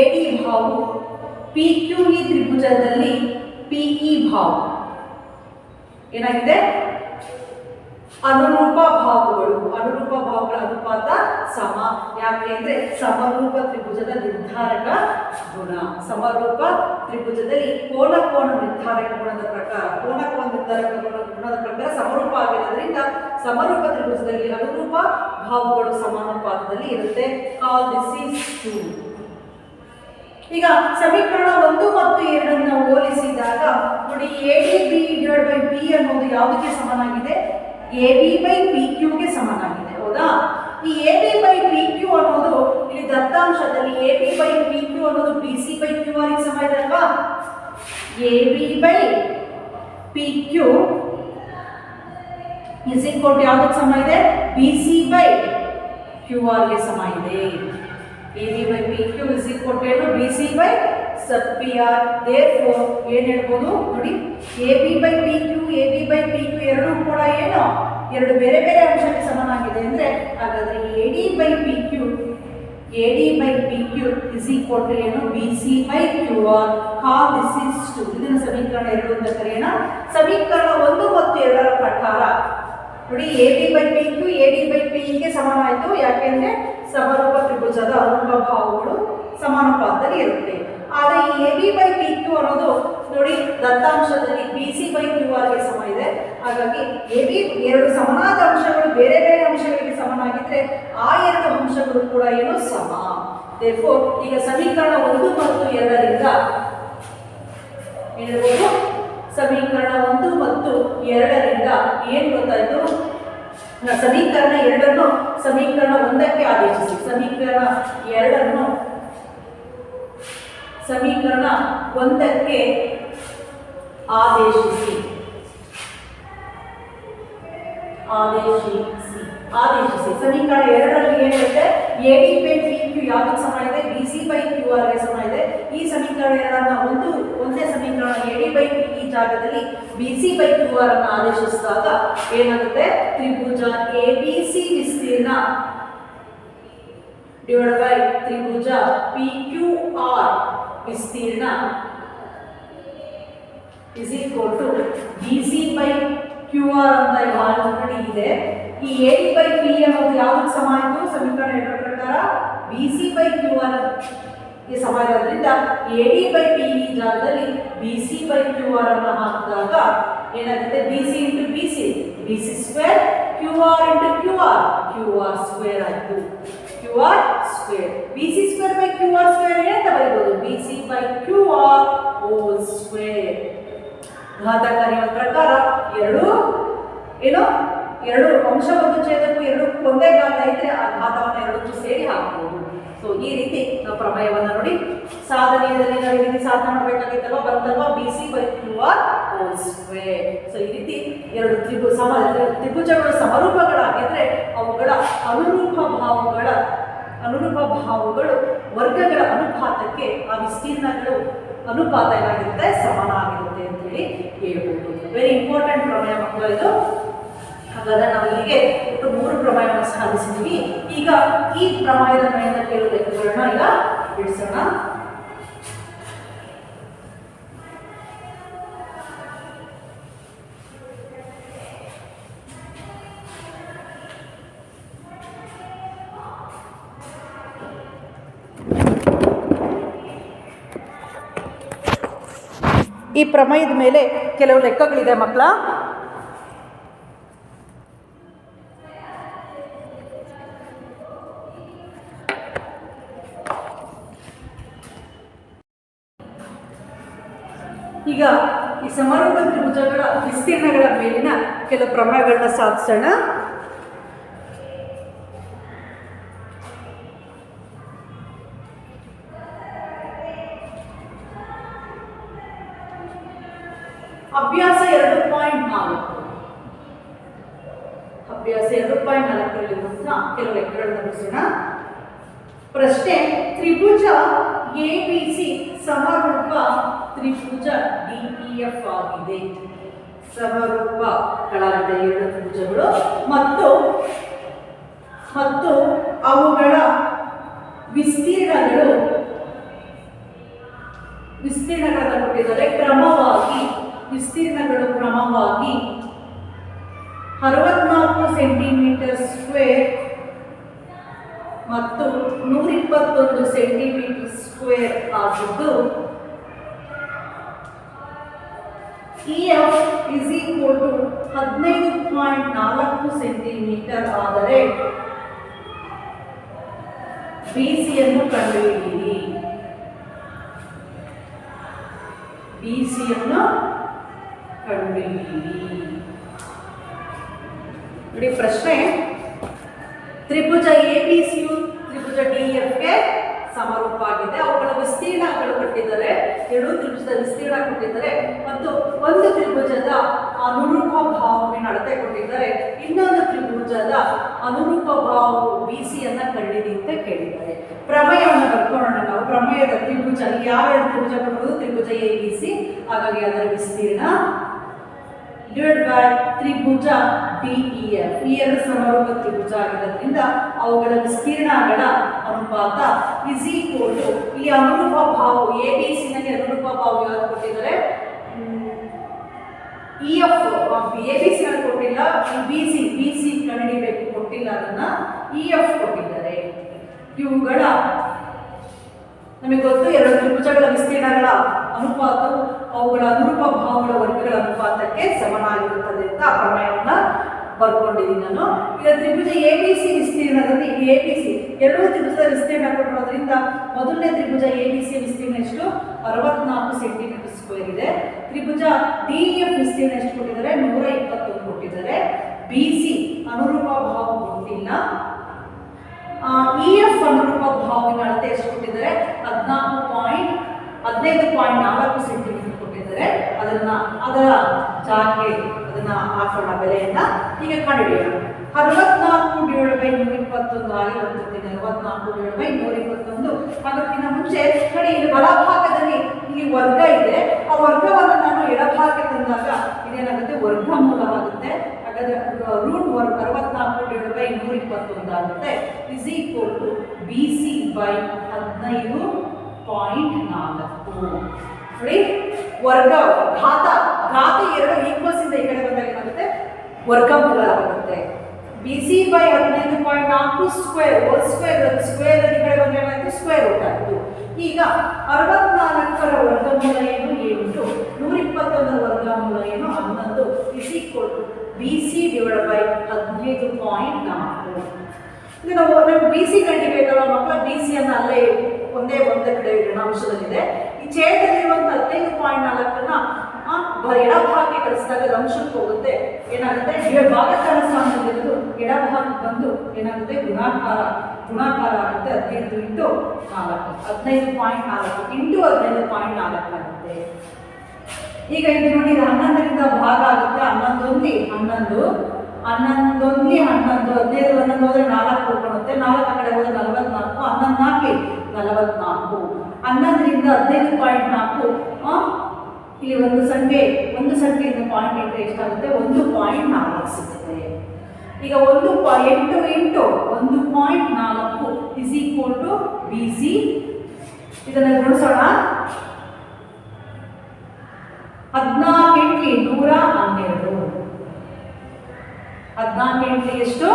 AD ಭಾವವು PQE ತ್ರಿಭುಜದಲ್ಲಿ PE ಭಾವ ಏನಾಗಿದೆ? ಅನುರೂಪ ಭಾವಗಳ ಅನುಪಾತ ಸಮ. ಯಾಕೆ ಅಂದ್ರೆ ಸಮರೂಪ ತ್ರಿಭುಜದ ನಿರ್ಧಾರಕ ಗುಣ. ಸಮರೂಪ ತ್ರಿಭುಜದಲ್ಲಿ ಕೋನ ನಿರ್ಧಾರಕ ಗುಣದ ಪ್ರಕಾರ ನಿರ್ಧಾರಕ ಗುಣದ ಪ್ರಕಾರ ಸಮರೂಪ ಆಗಿರೋದ್ರಿಂದ ಸಮರೂಪ ತ್ರಿಭುಜದಲ್ಲಿ ಅನುರೂಪ ಭಾವಗಳು ಸಮಾನುಪಾತದಲ್ಲಿ ಇರುತ್ತೆ. This is true. ಈಗ ಸಮೀಕರಣ 1 ಮತ್ತು 2 ಹೋಲಿಸಿದಾಗ ನೋಡಿ, ADB/B ಅನ್ನೋದು ಯಾವುದಕ್ಕೆ ಸಮನಾಗಿದೆ? AB/PQಗೆ ಸಮನಾಗಿದೆ. ಹೌದಾ? ಈ AB/PQ ಅನ್ನೋದು ಇಲ್ಲಿ ದತ್ತಾಂಶದಲ್ಲಿ AB/PQ ಅನ್ನೋದು BC/QR ಗೆ ಸಮ ಇದೆ ಅಲ್ವಾ? AB/PQ is equal to ಯಾವುದಕ್ಕೆ ಸಮ ಇದೆ? BC/QR ಗೆ ಸಮ ಇದೆ. AB/PQ is equal to BC/PR. therefore ಏನು ಹೇಳ್ಬೋದು ನೋಡಿ, AB/PQ ಎರಡೂ ಕೂಡ ಏನು ಎರಡು ಬೇರೆ ಬೇರೆ ಅಂಶಕ್ಕೆ ಸಮನಾಗಿದೆ ಅಂದ್ರೆ ಹಾಗಾದ್ರೆ AD/PQ is equal to ಏನು BC/QR. this is true. ಇದನ್ನು ಸಮೀಕರಣ 2 ಅಂತ ಕರೆಯೋಣ. ಸಮೀಕರಣ 1 ಮತ್ತು 2 ಪ್ರಕಾರ ನೋಡಿ, AB/PQ AD/PE ಸಮಾನವಾಯಿತು. ಯಾಕೆಂದ್ರೆ ಸಮರೂಪ ತ್ರಿಭುಜದ ಅನುರೂಪ ಭಾವಗಳು ಸಮಾನುಪಾತದಲ್ಲಿ ಇರುತ್ತೆ. ಆದರೆ ಈ AB/PQ ಅನ್ನೋದು ನೋಡಿ ದತ್ತಾಂಶದಲ್ಲಿ BC/QR ಗೆ ಸಮ ಇದೆ. ಹಾಗಾಗಿ AB ಎರಡು ಸಮನಾದ ಅಂಶಗಳು ಬೇರೆ ಬೇರೆ ಅಂಶಗಳಿಗೆ ಸಮನಾಗಿದ್ರೆ ಆ ಎರಡು ಅಂಶಗಳು ಕೂಡ ಏನು ಸಮ. therefore ಈಗ ಸಮೀಕರಣ 1 ಮತ್ತು 2ರಿಂದ ಹೇಳ್ಬೋದು. ಸಮೀಕರಣ 1 ಮತ್ತು 2ರಿಂದ ಏನು ಗೊತ್ತಾಯ್ತು? ಸಮೀಕರಣ 2 ಸಮೀಕರಣ 1ಕ್ಕೆ ಆದೇಶಿಸಿ. ಸಮೀಕರಣ 1ಕ್ಕೆ ಆದೇಶಿಸಿ. ಸಮೀಕರಣ 2ರಲ್ಲಿ ಏನಿರುತ್ತೆ? AD ಬೈ PQ ಯಾವುದಕ್ಕೆ ಸಮ ಇದೆ? BC ಬೈ QR ಗೆ ಸಮ ಇದೆ. ಈ ಸಮೀಕರಣ 2ನ್ನ ಒಂದೇ ಸಮೀಕರಣ AD ಬೈ PE ಜಾಗದಲ್ಲಿ BC ಬೈ QR ಅನ್ನು ಆದೇಶಿಸಿದಾಗ ಏನಾಗುತ್ತೆ? ತ್ರಿಭುಜ ABC ವಿಸ್ತೀರ್ಣ ಡಿವೈಡ್ ಬೈ ತ್ರಿಭುಜ PQR ವಿಸ್ತೀರ್ಣ is equal to BC by QR ಅಂತ ಆಲ್ರೆಡಿ ಇದೆ. ಈ AD by PE ಅನ್ನೋದು ಯಾವುದಕ್ಕೆ ಸಮ ಆಯಿತು? ಸಮೀಕರಣ 2 ಪ್ರಕಾರ BC by QR ಗೆ ಸಮ ಇರೋದ್ರಿಂದ AD by PE ಜಾಗದಲ್ಲಿ BC by QR ಅನ್ನು ಹಾಕಿದಾಗ ಏನಾಗುತ್ತೆ? BC into BC square, QR into QR square ಆಯಿತು. QR square, BC square by QR square ಅಂತ ಬರೀಬಹುದು. BC by QR whole square. ಘಾತಕಾರ್ಯದ ಪ್ರಕಾರ ಎರಡು ಅಂಶ ಮತ್ತು ಛೇದಕ್ಕೂ ಎರಡಕ್ಕೂ ಒಂದೇ ಘಾತ ಇದ್ರೆ ಆ ಘಾತವನ್ನು ಎರಡಕ್ಕೂ ಸೇರಿ ಹಾಕಬಹುದು. ಸೊ ಈ ರೀತಿ ನಾವು ಪ್ರಮೇಯವನ್ನು ನೋಡಿ ಸಾಧನೆಯಲ್ಲಿ ನಾವು ಈ ರೀತಿ ಸಾಧನೆ ಮಾಡಬೇಕಾಗಿತ್ತಲ್ವ, ಬಂತಲ್ವಾ? BC by QR whole square. So ಈ ರೀತಿ ಎರಡು ತ್ರಿಭುಜಗಳು ಸಮರೂಪಗಳಾಗಿದ್ರೆ ಅವುಗಳ ಅನುರೂಪ ಭಾವಗಳು ವರ್ಗಗಳ ಅನುಪಾತಕ್ಕೆ ಆ ವಿಸ್ತೀರ್ಣಗಳು ಅನುಪಾತ ಏನಾಗಿರುತ್ತೆ? ಸಮನಾಗಿರುತ್ತೆ ಅಂತೇಳಿ ಹೇಳ್ಬೋದು. ವೆರಿ ಇಂಪಾರ್ಟೆಂಟ್ ಪ್ರಮೇಯ ಮಕ್ಕಳು ಇದು. ಹಾಗಾದ್ರೆ ನಾವು ಇಲ್ಲಿಗೆ ಒಟ್ಟು 3 ಪ್ರಮೇಯವನ್ನು ಸಾಧಿಸಿದ್ವಿ. ಈಗ ಈ ಪ್ರಮೇಯದ ಮೇಲಿನ ಕೆಲವು ಲೆಕ್ಕಗಳನ್ನ ಈಗ ಬಿಡಿಸೋಣ. ಈ ಪ್ರಮೇಯದ ಮೇಲೆ ಕೆಲವು ಲೆಕ್ಕಗಳಿದೆ ಮಕ್ಕಳ. ಈಗ ಈ ಸಮರೂಪ ತ್ರಿಭುಜಗಳ ವಿಸ್ತೀರ್ಣಗಳ ಮೇಲಿನ ಕೆಲವು ಪ್ರಮೇಯಗಳನ್ನ ಸಾಧಿಸೋಣ. ಅಭ್ಯಾಸ 2.4 ಕೆಲವು ಲೆಕ್ಕಗಳನ್ನು ಬಿಡಿಸೋಣ. ಪ್ರಶ್ನೆ: ತ್ರಿಭುಜ ABC ಸಮರೂಪ ತ್ರಿಭುಜ DEF ಆಗಿದೆ. ಸಮರೂಪಗಳಾದ ಎರಡು ತ್ರಿಭುಜಗಳು ಮತ್ತು ಅವುಗಳ ವಿಸ್ತೀರ್ಣಗಳನ್ನು ಕೊಟ್ಟಿದ್ದಾರೆ. ವಿಸ್ತೀರ್ಣಗಳು ಕ್ರಮವಾಗಿ 64 ಸೆಂಟಿಮೀಟರ್ ಸ್ಕ್ವೇರ್ ಮತ್ತು 121 ಸೆಂಟಿಮೀಟರ್ ಸ್ಕ್ವೇರ್ ಆಗಿದ್ದು EF is equal to 15.4 centimetre ಆದರೆ BC ಯನ್ನು ಕಂಡುಹಿಡಿಯಿರಿ. ನೋಡಿ ಪ್ರಶ್ನೆ: ತ್ರಿಭುಜ ABCಯು ತ್ರಿಭುಜ DEFಗೆ ಸಮರೂಪ ಆಗಿದೆ. ಅವುಗಳ ವಿಸ್ತೀರ್ಣಗಳು ಕೊಟ್ಟಿದ್ದಾರೆ. ಎರಡು ತ್ರಿಭುಜದ ವಿಸ್ತೀರ್ಣ ಕೊಟ್ಟಿದ್ದಾರೆ ಮತ್ತು ಒಂದು ತ್ರಿಭುಜದ ಅನುರೂಪ ಭಾವವಿನ ಅಳತೆ ಕೊಟ್ಟಿದ್ದಾರೆ. ಇನ್ನೊಂದು ತ್ರಿಭುಜದ ಅನುರೂಪ ಭಾವವು BC ಅನ್ನ ಕಂಡಿದೆ ಅಂತ ಕೇಳಿದ್ದಾರೆ. ಪ್ರಮೇಯವನ್ನು ಬರ್ಕೊಳ್ಳೋಣ ನಾವು. ಪ್ರಮೇಯದ ತ್ರಿಭುಜ ಯಾವೆರಡು ತ್ರಿಭುಜ ಬರುವುದು? ತ್ರಿಭುಜ ABC. ಹಾಗಾಗಿ ಅದರ ವಿಸ್ತೀರ್ಣ ಡಿವೈಡ್ ಬೈ ತ್ರಿಭುಜ DEF. ಈ ಎರಡು ಸಮರೂಪ ತ್ರಿಭುಜ ಆಗಿರೋದ್ರಿಂದ ಅವುಗಳ ವಿಸ್ತೀರ್ಣಗಳ ಅನುಪಾತ ಇಸ್ ಈಕ್ವಲ್ ಟು, ಇಲ್ಲಿ ಅನುರೂಪ ಭಾವ ABC ನಲ್ಲಿ ಅನುರೂಪ ಭಾವ ಯಾವುದು ಕೊಟ್ಟಿದ್ದಾರೆ? EF. ABC ನಲ್ಲಿ ಕೊಟ್ಟಿಲ್ಲ, BC ಕಂಡುಹಿಡಿಯಬೇಕು, ಕೊಟ್ಟಿಲ್ಲ. ಅದನ್ನ EF ಕೊಟ್ಟಿದ್ದಾರೆ. ಇವುಗಳ ನಮಗೆ ಗೊತ್ತು, ಎರಡು ತ್ರಿಭುಜಗಳ ವಿಸ್ತೀರ್ಣಗಳ ಅನುಪಾತವು ಅವುಗಳ ಅನುರೂಪ ಭಾವಗಳ ವರ್ಗಗಳ ಅನುಪಾತಕ್ಕೆ ಸಮನಾಗಿರುತ್ತದೆ ಅಂತ ಪ್ರಮೇಯವನ್ನು ಬರ್ಕೊಂಡಿದ್ದೀನಿ ನಾನು. ಈಗ ತ್ರಿಭುಜ ಎ ಬಿ ಸಿ ವಿಸ್ತೀರ್ಣದಲ್ಲಿ ಎ ಬಿ ಸಿ ಎರಡೂ ತ್ರಿಭುಜದ ವಿಸ್ತೀರ್ಣ ಕೊಟ್ಟಿರೋದ್ರಿಂದ ಮೊದಲನೇ ತ್ರಿಭುಜ ಎ ಬಿ ಸಿ ವಿಸ್ತೀರ್ಣ ಎಷ್ಟು 64 ಸೆಂಟಿಮೀಟರ್ ಸ್ಕ್ವೇರ್ ಇದೆ. ತ್ರಿಭುಜ ಡಿ ಎಫ್ ವಿಸ್ತೀರ್ಣ ಎಷ್ಟು ಕೊಟ್ಟಿದ್ದಾರೆ 121 ಕೊಟ್ಟಿದ್ದಾರೆ. ಬಿ ಸಿ ಅನುರೂಪ ಭಾವ ಕೊಟ್ಟಿಲ್ಲ. ಇ ಎಫ್ ಅನುರೂಪ ಭಾವಿನ ಅಳತೆ ಎಷ್ಟು ಕೊಟ್ಟಿದ್ದಾರೆ 15.4 ಸೆಂಟಿಮೀಟರ್ ಕೊಟ್ಟಿದ್ದಾರೆ. ಅದರ ಜಾಗೆ ಅದನ್ನ ಹಾಕೋಣ ಬೆಲೆಯನ್ನ. ಈಗ ಕಂಡುಹಿಡಿಯೋಣ. 64/121 ಆಗಿ ಬರ್ತದೆ. 64/121. ಅದಕ್ಕಿಂತ ಮುಂಚೆ ನೋಡಿ, ಇಲ್ಲಿ ಬಲಭಾಗದಲ್ಲಿ ಇಲ್ಲಿ ವರ್ಗ ಇದೆ. ಆ ವರ್ಗವನ್ನು ನಾನು ಎಡಭಾಗಕ್ಕೆ ತಂದಾಗ ಇದೇನಾಗುತ್ತೆ ವರ್ಗಮೂಲ ಆಗುತ್ತೆ. ಹಾಗಾದ್ರೆ ರೂಟ್ 64/121 ಆಗುತ್ತೆ. Is equal to B C by 15.4. ನೋಡಿ, ವರ್ಗ ಘಾತ 2 ಈಕ್ವಲ್ಸ್ ಇಂದ ಈ ಕಡೆ ಬಂದಾಗ ಏನಾಗುತ್ತೆ ವರ್ಗಮೂಲ ಆಗುತ್ತೆ. B C by 15.4 square whole square square ಈ ಕಡೆ ಬಂದ್ರೆ ಏನಾಯ್ತು ಸ್ಕ್ವೇರ್ ರೂಟ್ ಆಯಿತು. ಈಗ 64ರ ವರ್ಗಮೂಲ ಏನು 7, 121ರ ವರ್ಗಮೂಲ ಏನು 11. Is equal to B C divide by 15.4. ಈಗ ನಾವು ಬಿ ಸಿ ಕಂಡಿಬೇಕಲ್ಲ ಮಕ್ಕಳ. ಬಿ ಸಿ ಅನ್ನ ಅಲ್ಲೇ ಒಂದೇ ಕಡೆ ಋಣಾಂಶದಲ್ಲಿದೆ. ಈ ಛೇದದಲ್ಲಿರುವಂಥ 15.4ನ್ನ ಎಡಭಾಗಕ್ಕೆ ಕಳಿಸಿದಾಗ ಅದು ಅಂಶಕ್ಕೆ ಹೋಗುತ್ತೆ. ಏನಾಗುತ್ತೆ ಭಾಗಕರಣ ಸ್ಥಾನದಲ್ಲಿರೋದು ಎಡಭಾಗಕ್ಕೆ ಬಂದು ಏನಾಗುತ್ತೆ ಗುಣಾಕಾರ ಆಗುತ್ತೆ. 15 ಇಂಟು 4 15.4 ಇಂಟು 15.4 ಆಗುತ್ತೆ. ಈಗ ಇದು ನೋಡಿ, 11ರಿಂದ ಭಾಗ ಆಗುತ್ತೆ. 11 11 11 11 11 ಹೋದ್ರೆ 4 ಉಳ್ಕೊಳ್ಳುತ್ತೆ. 4 ಆ ಕಡೆ ಹೋದ್ರೆ 44. 11 4 44. 11ರಿಂದ 15.4 ಇಲ್ಲಿ ಒಂದು ಸಂಖ್ಯೆಯಿಂದ ಪಾಯಿಂಟ್ ಇಟ್ಟರೆ ಎಷ್ಟಾಗುತ್ತೆ 1.4 ಸಿಗುತ್ತೆ. ಈಗ 8 into 1.4 is equal to B C. ಇದನ್ನು ಗುಣಿಸೋಣ. 14 112. 14 ಎಷ್ಟು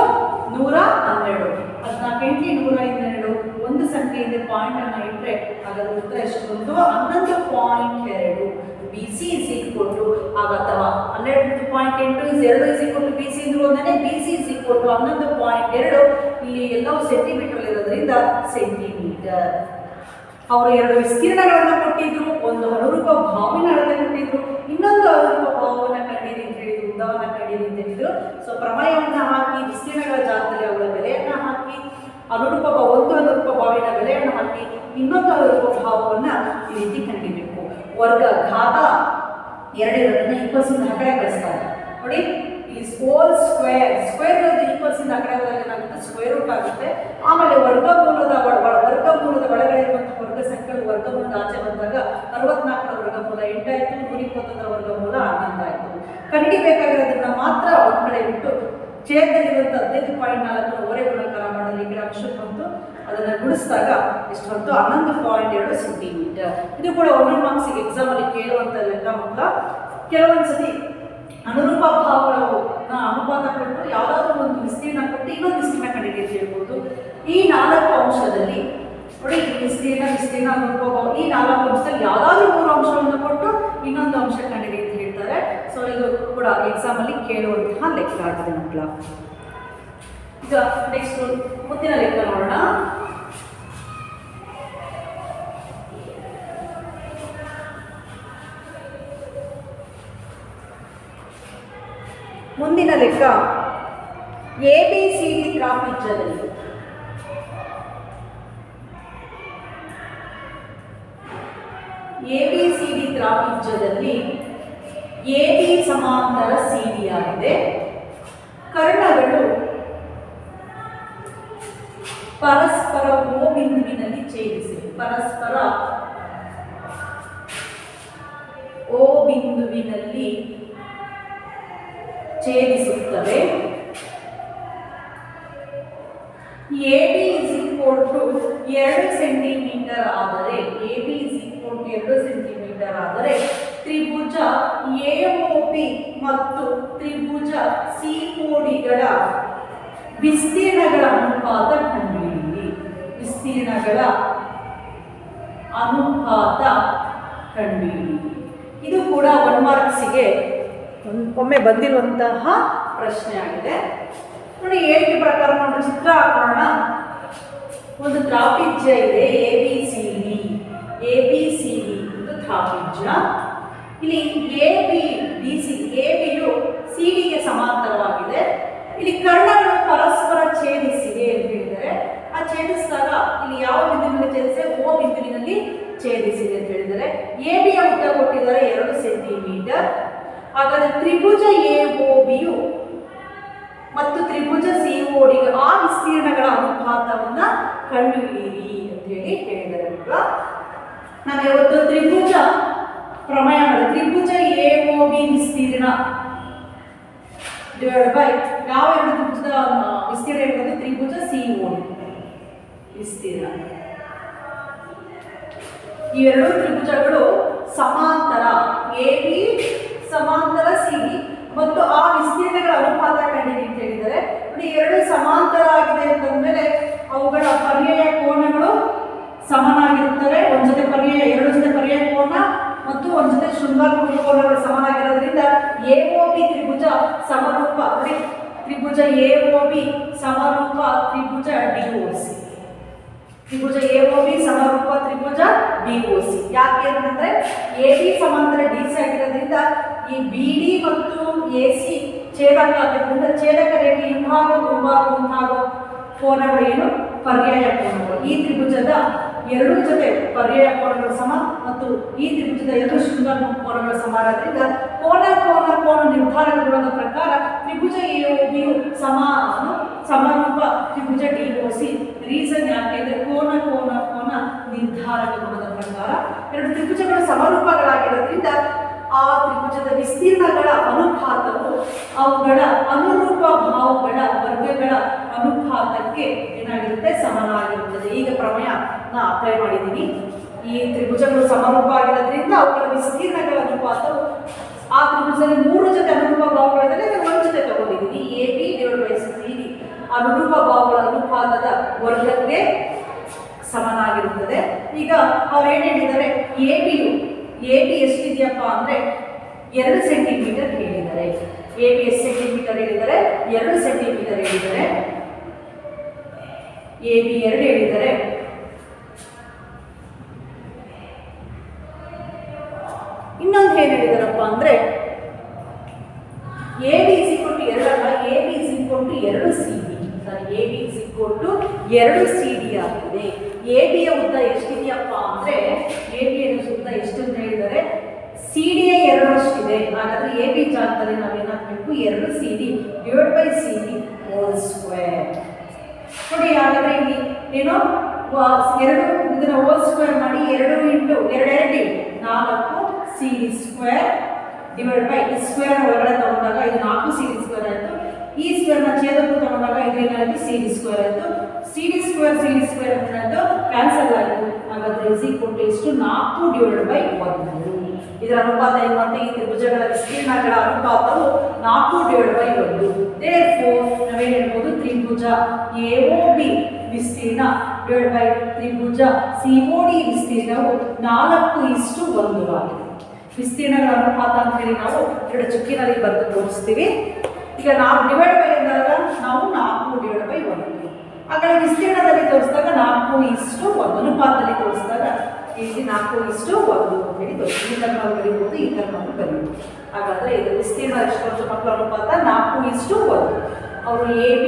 112. 14 112. ಒಂದು ಸಂಖ್ಯೆಯಿಂದ ಪಾಯಿಂಟ್ ಅನ್ನು ಇಟ್ಟರೆ ಅದರ ಉತ್ತರ ಎಷ್ಟು ಬಂತು 11.2. B C is equal to ಅಥವಾ 11.8 2 is equal to B C ಅಂದ್ರೆ ಒಂದೇ. B C is equal to 11.2. ಇಲ್ಲಿ ಎಲ್ಲವೂ ಸೆಂಟಿಮೀಟರ್ ಇರೋದ್ರಿಂದ ಸೆಂಟಿಮೀಟರ್. ಅವರು 2 ವಿಸ್ತೀರ್ಣಗಳನ್ನು ಕೊಟ್ಟಿದ್ರು. ಒಂದು ಅನುರೂಪ ಭಾವಿನ ಅಳತೆ ಕೊಟ್ಟಿದ್ರು, ಇನ್ನೊಂದು ಅನುರೂಪ ಭಾವವನ್ನು ಕಂಡಿರಿ ಅಂತ ಹೇಳಿದ್ರು, ಉದ್ದವನ್ನು ಕಂಡಿರಿ ಅಂತ ಹೇಳಿದ್ರು. ಸೊ ಪ್ರಮೇಯವನ್ನು ಹಾಕಿ ವಿಸ್ತೀರ್ಣಗಳ ಜಾಗದಲ್ಲಿ ಅವುಗಳ ಬೆಲೆಯನ್ನು ಹಾಕಿ ಒಂದು ಅನುರೂಪ ಭಾವಿನ ಬೆಲೆಯನ್ನು ಹಾಕಿ ಇನ್ನೊಂದು ಅನುರೂಪ ಭಾವವನ್ನು ಈ ರೀತಿ ಕಂಡಿಬೇಕು. ವರ್ಗ ಘಾತ 2 ಇರೋದನ್ನ ಈಕ್ವಲ್ಸ್ ಇಂದ ಆ ಕಡೆ ಕಳಿಸ್ತಾರೆ. ನೋಡಿ, ಈ ಹೋಲ್ ಸ್ಕ್ವೇರ್ ಇರೋದು ಈಕ್ವಲ್ಸ್ ಇಂದ ಆ ಕಡೆ ಹೋದಾಗ ಏನಾಗುತ್ತೆ ಸ್ಕ್ವೇರ್ ರೂಟ್ ಆಗುತ್ತೆ. ಆಮೇಲೆ ವರ್ಗಮೂಲದ ಒಳಗಡೆ ಇರುವಂತಹ ವರ್ಗ ಸಂಖ್ಯೆ ವರ್ಗಮೂಲದ ಆಚೆ ಬಂದಾಗ 64ರ ವರ್ಗಮೂಲ 8 ಆಯಿತು. 121ರ ವರ್ಗಮೂಲ 11 ಆಯಿತು. ಕಂಡುಹಿಡಿಯಬೇಕಾಗಿರೋದನ್ನ ಮಾತ್ರ ಒಂದು ಕಡೆ ಬಿಟ್ಟು ಛೇದದಲ್ಲಿರುವಂಥ 15.4 ಹೊರೆ ಗುಣಾಕಾರ ಮಾಡಲು ಈ ಕಡೆ ಅಂಶಕ್ಕೆ ಬಂತು. ಅದನ್ನು ಗುಣಿಸಿದಾಗ ಎಷ್ಟು ಬಂತು 11.2 ಸೆಂಟಿಮೀಟರ್. ಇದು ಕೂಡ 1 ಮಾರ್ಕ್ಸಿಗೆ ಎಕ್ಸಾಮಲ್ಲಿ ಕೇಳುವಂಥ ಲೆಕ್ಕ ಮಕ್ಕಳ. ಕೆಲವೊಂದು ಸತಿ ಅನುರೂಪ ಭಾವಗಳು ಅನುಪಾತ ಕೊಟ್ಟು ಯಾವುದಾದ್ರೂ ಒಂದು ವಿಸ್ತೀರ್ಣ ಕೊಟ್ಟು ಇನ್ನೊಂದು ವಿಸ್ತೀರ್ಣ ಕಂಡಿದೆ ಹೇಳ್ಬೋದು. ಈ 4 ಅಂಶದಲ್ಲಿ ನೋಡಿ, ವಿಸ್ತೀರ್ಣ ಅನುರೂಪ ಭಾವ ಈ 4 ಅಂಶದಲ್ಲಿ ಯಾವುದಾದ್ರೂ 3 ಅಂಶವನ್ನು ಕೊಟ್ಟು ಇನ್ನೊಂದು ಅಂಶ ಕಂಡಿದೆ ಅಂತ ಹೇಳ್ತಾರೆ. ಸೊ ಇದು ಕೂಡ ಎಕ್ಸಾಮಲ್ಲಿ ಕೇಳುವಂತಹ ಲೆಕ್ಕ ಆಗಿದೆ ಮಕ್ಕಳ. ಈಗ ನೆಕ್ಸ್ಟ್ ಮುಂದಿನ ಲೆಕ್ಕ ನೋಡೋಣ. ಮುಂದಿನ ಲೆಕ್ಕ ABCD ತ್ರಾಪಿಜ್ಯದಲ್ಲಿ ABCD ತ್ರಾಪಿಜ್ಯದಲ್ಲಿ AB ಸಮಾಂತರ CD ಆಗಿದೆ. ಕರ್ಣಗಳು ಪರಸ್ಪರ O ಬಿಂದುವಿನಲ್ಲಿ ಛೇದಿಸಿವೆ. ಪರಸ್ಪರ O ಬಿಂದುವಿನಲ್ಲಿ ಛೇದಿಸುತ್ತವೆ. AB is equal to 2 centimetre ಆದರೆ AB is equal to 2 centimetre ಆದರೆ ತ್ರಿಭುಜ AOP ಮತ್ತು ತ್ರಿಭುಜ CODಗಳ ವಿಸ್ತೀರ್ಣಗಳ ಅನುಪಾತ ಕಂಡುಹಿಡಿಯಿರಿ. ವಿಸ್ತೀರ್ಣಗಳ ಅನುಪಾತ ಕಂಡುಹಿಡಿಯಿರಿ. ಇದು ಕೂಡ 1 ಮಾರ್ಕ್ಸಿಗೆ ಒಮ್ಮೆ ಬಂದಿರುವಂತಹ ಪ್ರಶ್ನೆ ಆಗಿದೆ. ನೋಡಿ ಹೇಳಿಕೆ ಪ್ರಕಾರ ನಾವು ಚಿತ್ರ ಹಾಕೋಣ. ಒಂದು ತ್ರಾಪಿಜ್ಯ ಇದೆ ABCD ಇದು ತ್ರಾಪಿಜ್ಯ. ಇಲ್ಲಿ ABಯು CD ಸಮಾಂತರವಾಗಿದೆ. ಇಲ್ಲಿ ಕರ್ಣಗಳು ಪರಸ್ಪರ ಛೇದಿಸಿವೆ ಅಂತ ಹೇಳಿದರೆ ಆ ಛೇದಿಸಿದಾಗ ಇಲ್ಲಿ ಯಾವ ಬಿಂದುವಿನಲ್ಲಿ ಛೇದಿಸಿದೆ? O ಬಿಂದುವಿನಲ್ಲಿ ಛೇದಿಸಿದೆ ಅಂತ ಹೇಳಿದರೆ ABಯ ಉದ್ದ ಕೊಟ್ಟಿದ್ದಾರೆ 2 ಸೆಂಟಿಮೀಟರ್. ಹಾಗಾದರೆ ತ್ರಿಭುಜ AOBಯು ಮತ್ತು ತ್ರಿಭುಜ CODಗೆ ಆ ವಿಸ್ತೀರ್ಣಗಳ ಅನುಪಾತವನ್ನ ಕಂಡುಹಿಡಿಯಿರಿ ಅಂತ ಹೇಳಿದ್ದಾರೆ. ನಾವು ಇವತ್ತು ತ್ರಿಭುಜ ಪ್ರಮೇಯ ಮಾಡಿ ತ್ರಿಭುಜ AOB ವಿಸ್ತೀರ್ಣ ಡಿವೈಡ್ ಬೈ ಯಾವ ಎರಡು ತ್ರಿಭುಜದ ವಿಸ್ತೀರ್ಣ ಇರುತ್ತದೆ? ತ್ರಿಭುಜ COD ವಿಸ್ತೀರ್ಣ. ಇವೆರಡು ತ್ರಿಭುಜಗಳು ಸಮಾಂತರ, AB ಸಮಾಂತರ CD ಮತ್ತು ಆ ವಿಸ್ತೀರ್ಣಗಳ ಅನುಪಾತ ಕಂಡಿದೆ ಅಂತ ಹೇಳಿದರೆ ನೋಡಿ, ಎರಡು ಸಮಾಂತರ ಆಗಿದೆ ಅಂತಂದ್ಮೇಲೆ ಅವುಗಳ ಪರ್ಯಾಯ ಕೋನಗಳು ಸಮನಾಗಿರುತ್ತವೆ. ಒಂದು ಜೊತೆ ಪರ್ಯಾಯ, ಎರಡು ಜೊತೆ ಪರ್ಯಾಯ ಕೋನ ಮತ್ತು ಒಂದು ಜೊತೆ ಶೃಂಗಾತ್ಮಕ ಕೋನಗಳು ಸಮನಾಗಿರೋದ್ರಿಂದ AOB ತ್ರಿಭುಜ ಸಮರೂಪ. ನೋಡಿ, ತ್ರಿಭುಜ AOB ಸಮರೂಪ ತ್ರಿಭುಜ DOC. ತ್ರಿಭುಜ AOB ಸಮರೂಪ ತ್ರಿಭುಜ DOC. ಯಾಕೆ ಅಂತಂದ್ರೆ AB ಸಮಾಂತರ DC ಆಗಿರೋದ್ರಿಂದ ಈ BD ಮತ್ತು AC ಛೇದಕ ಆಗಿರೋದ್ರಿಂದ ಛೇದಕ ರೇಖೆ ಹಿಂಭಾಗ ಮುಂಭಾಗ ಕೋನಗಳು ಏನು? ಪರ್ಯಾಯ ಕೋನಗಳು. ಈ ತ್ರಿಭುಜದ ಎರಡು ಜೊತೆ ಪರ್ಯಾಯ ಕೋನಗಳು ಸಮ ಮತ್ತು ಈ ತ್ರಿಭುಜದ ಎರಡು ಶೃಂಗಾತ್ಮಕ ಕೋನಗಳು ಸಮ ಆದ್ರಿಂದ ಕೋನ ನಿರ್ಧಾರಕ ಗುಣದ ಪ್ರಕಾರ ತ್ರಿಭುಜ AOBಯು ಸಮರೂಪ ತ್ರಿಭುಜ DOC. ರೀಸನ್ ಯಾಕೆ ಅಂದರೆ ಕೋನ ನಿರ್ಧಾರಕ ಗುಣದ ಪ್ರಕಾರ ಎರಡು ತ್ರಿಭುಜಗಳು ಸಮರೂಪಗಳಾಗಿರೋದ್ರಿಂದ ಆ ತ್ರಿಭುಜದ ವಿಸ್ತೀರ್ಣಗಳ ಅನುಪಾತವು ಅವುಗಳ ಅನುರೂಪ ಭಾವಗಳ ವರ್ಗಗಳ ಅನುಪಾತಕ್ಕೆ ಏನಾಗಿರುತ್ತೆ? ಸಮನಾಗಿರುತ್ತದೆ. ಈಗ ಪ್ರಮೇಯನ ಅಪ್ಲೈ ಮಾಡಿದ್ದೀನಿ. ಈ ತ್ರಿಭುಜಗಳು ಸಮರೂಪ ಆಗಿರೋದ್ರಿಂದ ಅವುಗಳ ವಿಸ್ತೀರ್ಣಗಳ ಅನುಪಾತವು ಆ ತ್ರಿಭುಜದಲ್ಲಿ 3 ಜೊತೆ ಅನುರೂಪ ಭಾವಗಳಿದ್ದರೆ ನಾನು ಒಂದು ಜೊತೆ ತಗೊಂಡಿದ್ದೀನಿ. AB ಡಿವೈಡ್ ಬೈ CD ಅನುರೂಪ ಭಾವಗಳ ಅನುಪಾತದ ವರ್ಗಕ್ಕೆ ಸಮನಾಗಿರುತ್ತದೆ. ಈಗ ಅವ್ರು ಏನು ಹೇಳಿದ್ದಾರೆ? AB ಎಷ್ಟಿದೆಯಪ್ಪ ಅಂದರೆ 2 ಸೆಂಟಿಮೀಟರ್ ಹೇಳಿದ್ದಾರೆ. AB ಎಷ್ಟು ಸೆಂಟಿಮೀಟರ್ ಹೇಳಿದ್ದಾರೆ? 2 ಸೆಂಟಿಮೀಟರ್ ಹೇಳಿದ್ದಾರೆ. AB 2 ಹೇಳಿದ್ದಾರೆ. ಇನ್ನೊಂದು ಏನು ಹೇಳಿದಾರಪ್ಪ ಅಂದರೆ AB = 2 ಅಲ್ಲ, AB = 2 CD. AB = 2 CD ಆಗಿದೆ. ABಯ ಉದ್ದ ಎಷ್ಟಿದೆಯಪ್ಪ ಅಂದರೆ ABಯ ಉದ್ದ ಎಷ್ಟು ಅಂತ ಹೇಳಿದರೆ CD 2ರಷ್ಟಿದೆ. ಹಾಗಾದ್ರೆ AB ಜಾಗದಲ್ಲಿ ನಾವೇನಾಗಬೇಕು? 2 CD divide by CD whole square. ನೋಡಿ, ಹಾಗಾದ್ರೆ ಇಲ್ಲಿ ಏನು 2 ಇದನ್ನ ಹೋಲ್ ಸ್ಕ್ವೇರ್ ಮಾಡಿ 2 × 4 CD ಸ್ಕ್ವೇರ್ ಡಿವೈಡ್ ಬೈ ಈ ಸ್ಕ್ವೇರ್ ಒಳಗಡೆ ತಗೊಂಡಾಗ ಇದು 4 CD ಸ್ಕ್ವೇರ್ ಆಯಿತು. ಈ ಸ್ಕ್ವೇರ್ನ ಛೇದಕ್ಕೂ ತಗೊಂಡಾಗ ಇದು ಏನಾಯಿತು? CD ಸ್ಕ್ವೇರ್ ಆಯಿತು. CD ಸ್ಕ್ವೇರ್ ಅನ್ನೋದು ಕ್ಯಾನ್ಸಲ್ ಆಯಿತು. ಹಾಗಾದ್ರೆ ಎಷ್ಟು? 4 ಡಿವೈಡ್ ಬೈ 1. ಇದರ ಅನುಪಾತ ಏನು ಅಂತ? ಈ ತ್ರಿಭುಜಗಳ ವಿಸ್ತೀರ್ಣಗಳ ಅನುಪಾತವು 4 ಡಿವೈಡ್ ಬೈ 1. ದೇರ್ಫೋರ್ ನಾವೇನು ಹೇಳ್ಬೋದು? ತ್ರಿಭುಜ AOB ವಿಸ್ತೀರ್ಣ ಡಿವೈಡ್ ಬೈ ತ್ರಿಭುಜ COD ವಿಸ್ತೀರ್ಣವು 4:1 ಆಗಿದೆ. ವಿಸ್ತೀರ್ಣಗಳ ಅನುಪಾತ ಅಂತ ಹೇಳಿ ನಾವು 2 ಚುಕ್ಕಿನಲ್ಲಿ ಬರೆದು ತೋರಿಸ್ತೀವಿ. ಈಗ ನಾವು ಡಿವೈಡ್ ಬೈ ಅಂದಾಗ ನಾವು 4 ಡಿವೈಡ್ ಬೈ 1. ಹಾಗಾಗಿ ವಿಸ್ತೀರ್ಣದಲ್ಲಿ ತೋರಿಸಿದಾಗ 4:1, ಅನುಪಾತದಲ್ಲಿ ತೋರಿಸಿದಾಗ ಇಲ್ಲಿ 4:1 ಅಂತ ಹೇಳಿ ತೋರಿಸ್ತೀವಿ. ಈ ಥರ ನಾವು ಬರೀಬೋದು, ಈ ಥರ ನಾವು ಬರೀಬೋದು. ಹಾಗಾದರೆ ಇದು ವಿಸ್ತೀರ್ಣ ಎಷ್ಟು ಮಕ್ಕಳ ಅನುಪಾತ 4:1. ಅವರು AB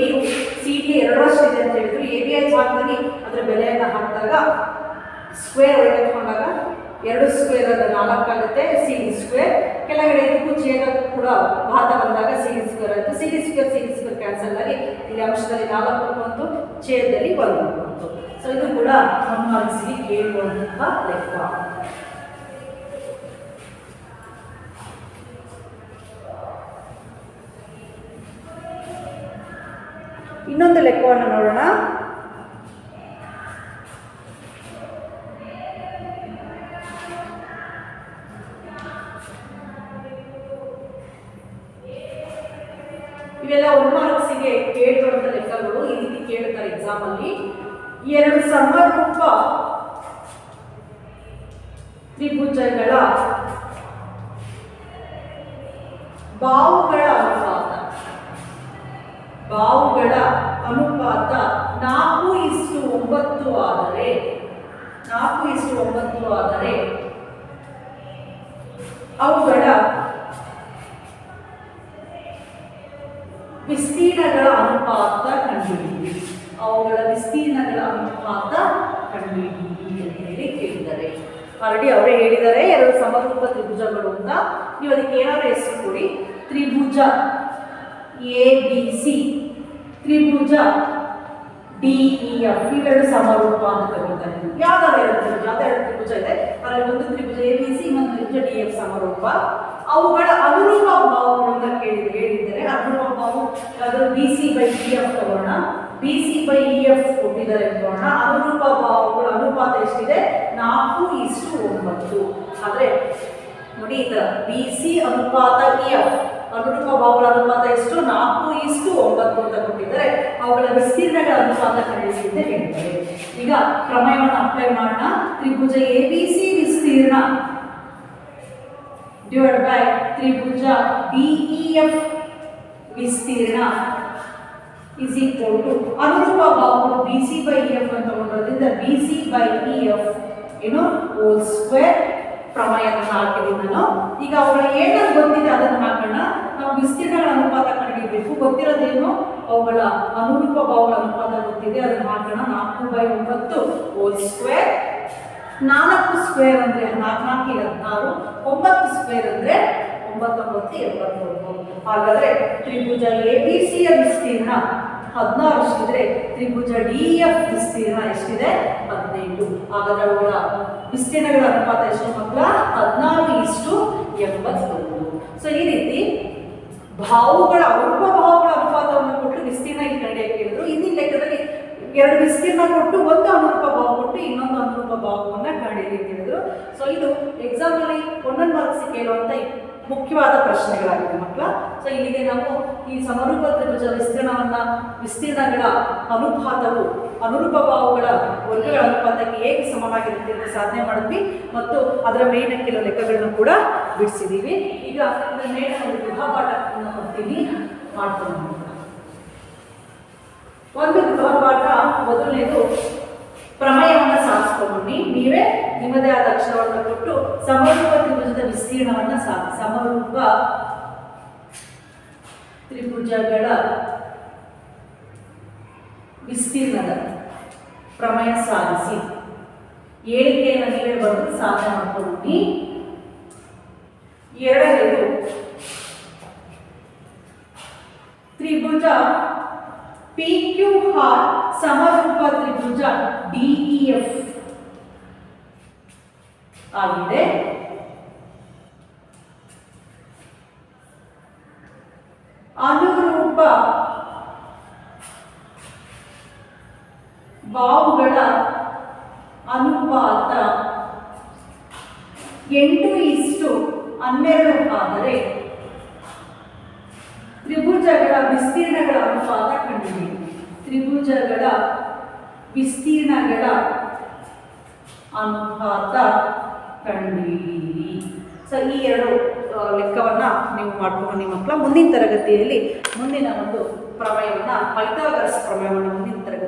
CD 2ರಷ್ಟಿದೆ ಅಂತ ಹೇಳಿದ್ರು. ABಯ ಜಾಗದಲ್ಲಿ ಅದರ ಬೆಲೆಯನ್ನು ಹಾಕಿದಾಗ ಸ್ಕ್ವೇರ್ ಒಳಗೆ ತಗೊಂಡಾಗ 2 ಸ್ಕ್ವೇರ್ ಅದು 4 ಆಗುತ್ತೆ. CD ಸ್ಕ್ವೇರ್ ಕೆಳಗಡೆ ಇದಕ್ಕೂ ಛೇದ ಕೂಡ ಭಾತ ಬಂದಾಗ CD ಸ್ಕ್ವೇರ್ ಆಯಿತು. CD ಸ್ಕ್ವೇರ್ ಕ್ಯಾನ್ಸಲ್ ಆಗಿ ಇಲ್ಲಿ ಅಂಶದಲ್ಲಿ 4 ಬಂತು, ಛೇದದಲ್ಲಿ 1 ಬಂತು. ಸೊ ಇದು ಕೂಡ 1 ಮಾರ್ಕ್ಸ್ಗೆ ಕೇಳುವಂತಹ ಲೆಕ್ಕ. ಇನ್ನೊಂದು ಲೆಕ್ಕವನ್ನು ನೋಡೋಣ. ಇವೆಲ್ಲ 1 ಮಾರ್ಕ್ಸಿಗೆ ಕೇಳುವಂಥ ಲೆಕ್ಕಗಳು. ಈ ರೀತಿ ಕೇಳ್ತಾರೆ ಎಕ್ಸಾಮಲ್ಲಿ. 2 ಸಮರೂಪ ತ್ರಿಭುಜಗಳ ಬಾಹುಗಳ ಅನುಪಾತ ಬಾಹುಗಳ ಅನುಪಾತ 4:9 ಆದರೆ 4:9 ಆದರೆ ಅವುಗಳ ವಿಸ್ತೀರ್ಣಗಳ ಅನುಪಾತ ಕಂಡುಹಿಡಿಯಿರಿ. ಅವುಗಳ ವಿಸ್ತೀರ್ಣಗಳ ಅನುಪಾತ ಕಂಡುಹಿಡಿಯಿರಿ ಅಂತ ಹೇಳಿ ಕೇಳಿದ್ದಾರೆ. ಆಲ್ರೆಡಿ ಅವರೇ ಹೇಳಿದ್ದಾರೆ ಎರಡು ಸಮರೂಪ ತ್ರಿಭುಜಗಳು ಅಂತ. ನೀವು ಅದಕ್ಕೆ ಏನಾದ್ರು ಹೆಸರು ಕೊಡಿ. ತ್ರಿಭುಜ ABC, ತ್ರಿಭುಜ DEF ಇವೆರಡು ಸಮರೂಪ ಅಂತ ಕರೀತಾರೆ. ಯಾವ್ದಾದ್ರು ಎರಡು ತ್ರಿಭುಜ ಇದೆ, ಅದರಲ್ಲಿ ಒಂದು ತ್ರಿಭುಜ ABC, ಇನ್ನೊಂದು ತ್ರಿಭುಜ DF ಸಮರೂಪ. ಅವುಗಳ ಅನುರೂಪ ಬಾಹುಗಳನ್ನು ಹೇಳಿದ್ದಾರೆ. ಅನುರೂಪ ಬಾಹು ಅದು BC/EF ತಗೋಣ. BC/EF ಕೊಟ್ಟಿದ್ದಾರೆ ತಗೋಣ. ಅನುರೂಪ ಬಾಹುಗಳ ಅನುಪಾತ ಎಷ್ಟಿದೆ? 4:9. ಆದ್ರೆ ನೋಡಿ, ಈ ತರ BC ಅನುಪಾತ EF ಅನುರೂಪ ಬಾಹುಗಳ ಅನುಪಾತ ಎಷ್ಟು? 4:9 ಅಂತ ಕೊಟ್ಟಿದ್ದಾರೆ. ಅವುಗಳ ವಿಸ್ತೀರ್ಣಗಳ ಅನುಪಾತ ಕಂಡುಹಿಡಿಯಿರಿ ಅಂತ ಹೇಳ್ತಾರೆ. ಈಗ ಪ್ರಮೇಯವನ್ನು ಅಪ್ಲೈ ಮಾಡೋಣ. ತ್ರಿಭುಜ ABC ವಿಸ್ತೀರ್ಣ ಡಿವೈಡ್ ಬೈ ತ್ರಿಭುಜ DEF ವಿಸ್ತೀರ್ಣ ಇಸ್ ಈಕ್ವಲ್ ಟು ಅನುರೂಪ ಬಾಹುಗಳು BC/EF ಅಂತ ತಗೊಂಡ್ರಿಂದ BC/EF ಏನು ಹೋಲ್ ಸ್ಕ್ವೇರ್. ಪ್ರಮೇಯವನ್ನು ಹಾಕಿದ್ದೀನಿ ನಾನು. ಈಗ ಅವುಗಳ ಏನಾದ್ರು ಗೊತ್ತಿದೆ ಅದನ್ನು ಹಾಕೋಣ. ನಾವು ವಿಸ್ತೀರ್ಣಗಳ ಅನುಪಾತ ಕಂಡುಹಿಡಿಯಬೇಕು. ಗೊತ್ತಿರೋದೇನು? ಅವುಗಳ ಅನುರೂಪ ಬಾಹುಗಳ ಅನುಪಾತ ಗೊತ್ತಿದೆ, ಅದನ್ನು ಹಾಕೋಣ. 4/9 ಹೋಲ್ ಸ್ಕ್ವೇರ್. 4 ಸ್ಕ್ವೇರ್ ಅಂದರೆ 4 16, 9 ಸ್ಕ್ವೇರ್ ಅಂದರೆ 9 ಹಾಗಾದ್ರೆ ತ್ರಿಭುಜ ABC ಯ ವಿಸ್ತೀರ್ಣ 16 ಎಷ್ಟಿದ್ರೆ ತ್ರಿಭುಜ DEF ವಿಸ್ತೀರ್ಣ ಎಷ್ಟಿದೆ? 15. ಹಾಗಾದ್ರೆ ಅವುಗಳ ವಿಸ್ತೀರ್ಣಗಳ ಅನುಪಾತ ಎಷ್ಟು ಮಕ್ಕಳ? 14:81. ಸೊ ಈ ರೀತಿ ಬಾಹುಗಳ ಅನುರೂಪ ಬಾಹುಗಳ ಅನುಪಾತವನ್ನು ಕೊಟ್ಟು ವಿಸ್ತೀರ್ಣ ಇಲ್ಲಿ ಕಂಡುಹಿಡಿಯಕ್ಕೆ ಹೇಳಿದ್ರು. ಹಿಂದಿನ ಲೆಕ್ಕದಲ್ಲಿ ಎರಡು ವಿಸ್ತೀರ್ಣ ಕೊಟ್ಟು ಒಂದು ಅನುರೂಪ ಬಾಹು ಕೊಟ್ಟು ಇನ್ನೊಂದು ಅನುರೂಪ ಬಾಹುವನ್ನ ಕಂಡುಹಿಡಿಯಕ್ಕೆ ಹೇಳಿದ್ರು. ಸೊ ಇದು ಎಕ್ಸಾಮ್ ನಲ್ಲಿ 1 ಮಾರ್ಕ್ಸ್ ಕೇಳುವಂತ ಮುಖ್ಯವಾದ ಪ್ರಶ್ನೆಗಳಾಗಿದೆ ಮಕ್ಕಳ. ಸೊ ಇಲ್ಲಿಗೆ ನಾವು ಈ ಸಮರೂಪ ತ್ರಿಭುಜ ವಿಸ್ತೀರ್ಣಗಳ ಅನುಪಾತವು ಅನುರೂಪ ಬಾಹುಗಳ ವರ್ಗಗಳ ಅನುಪಾತಕ್ಕೆ ಹೇಗೆ ಸಮನಾಗಿರುತ್ತೆ ಅಂತ ಸಾಧನೆ ಮಾಡಿದ್ವಿ ಮತ್ತು ಅದರ ಮೇಲಿನ ಕೆಲವು ಲೆಕ್ಕಗಳನ್ನು ಕೂಡ ಬಿಡಿಸಿದ್ದೀವಿ. ಈಗ ಅದರ ಮೇಲೆ ಒಂದು ಗೃಹಪಾಠವನ್ನು ಕೊಡ್ತೀನಿ, ಮಾಡ್ಕೊಂಡು ಒಂದು ಗೃಹಪಾಠ. ಮೊದಲನೇದು ಪ್ರಮೇಯವನ್ನು ಸಾಧಿಸ್ಕೊಂಡ್ಬನ್ನಿ. ನೀವೇ ನಿಮ್ಮದೇ ಆದ ಅಕ್ಷರವನ್ನು ಕೊಟ್ಟು ಸಮರೂಪ ತ್ರಿಭುಜದ ವಿಸ್ತೀರ್ಣವನ್ನು ಸಮರೂಪ ತ್ರಿಭುಜಗಳ ವಿಸ್ತೀರ್ಣದ ಪ್ರಮೇಯ ಸಾಧಿಸಿ. ಹೇಳಿಕೆಯನ್ನು ನೀವೇ ಬರೆದು ಸಾಧನೆ ಮಾಡ್ಕೊಂಡ್ಬನ್ನಿ. ಎರಡನೇದು ತ್ರಿಭುಜ PQR ಸಮರೂಪ ತ್ರಿಭುಜ DEF ಆಗಿದೆ. ಅನುರೂಪ ಬಾಹುಗಳ ಅನುಪಾತ 8:12 ಆದರೆ ತ್ರಿಭುಜಗಳ ವಿಸ್ತೀರ್ಣಗಳ ಅನುಪಾತ ಕಂಡುಹಿಡಿಯಿರಿ. ತ್ರಿಭುಜಗಳ ವಿಸ್ತೀರ್ಣಗಳ ಅನುಪಾತ ಕಂಡುಹಿಡಿಯಿರಿ. ಸೊ ಈ ಎರಡು ಲೆಕ್ಕವನ್ನು ನೀವು ಮಾಡ್ಕೊಂಡು ನಿಮ್ಮ ಮಕ್ಕಳ ಮುಂದಿನ ತರಗತಿಯಲ್ಲಿ ಮುಂದಿನ ಒಂದು ಪ್ರಮೇಯವನ್ನು ಪೈಥಾಗರಸ್ ಪ್ರಮೇಯವನ್ನು ಮುಂದಿನ ತರಗತಿ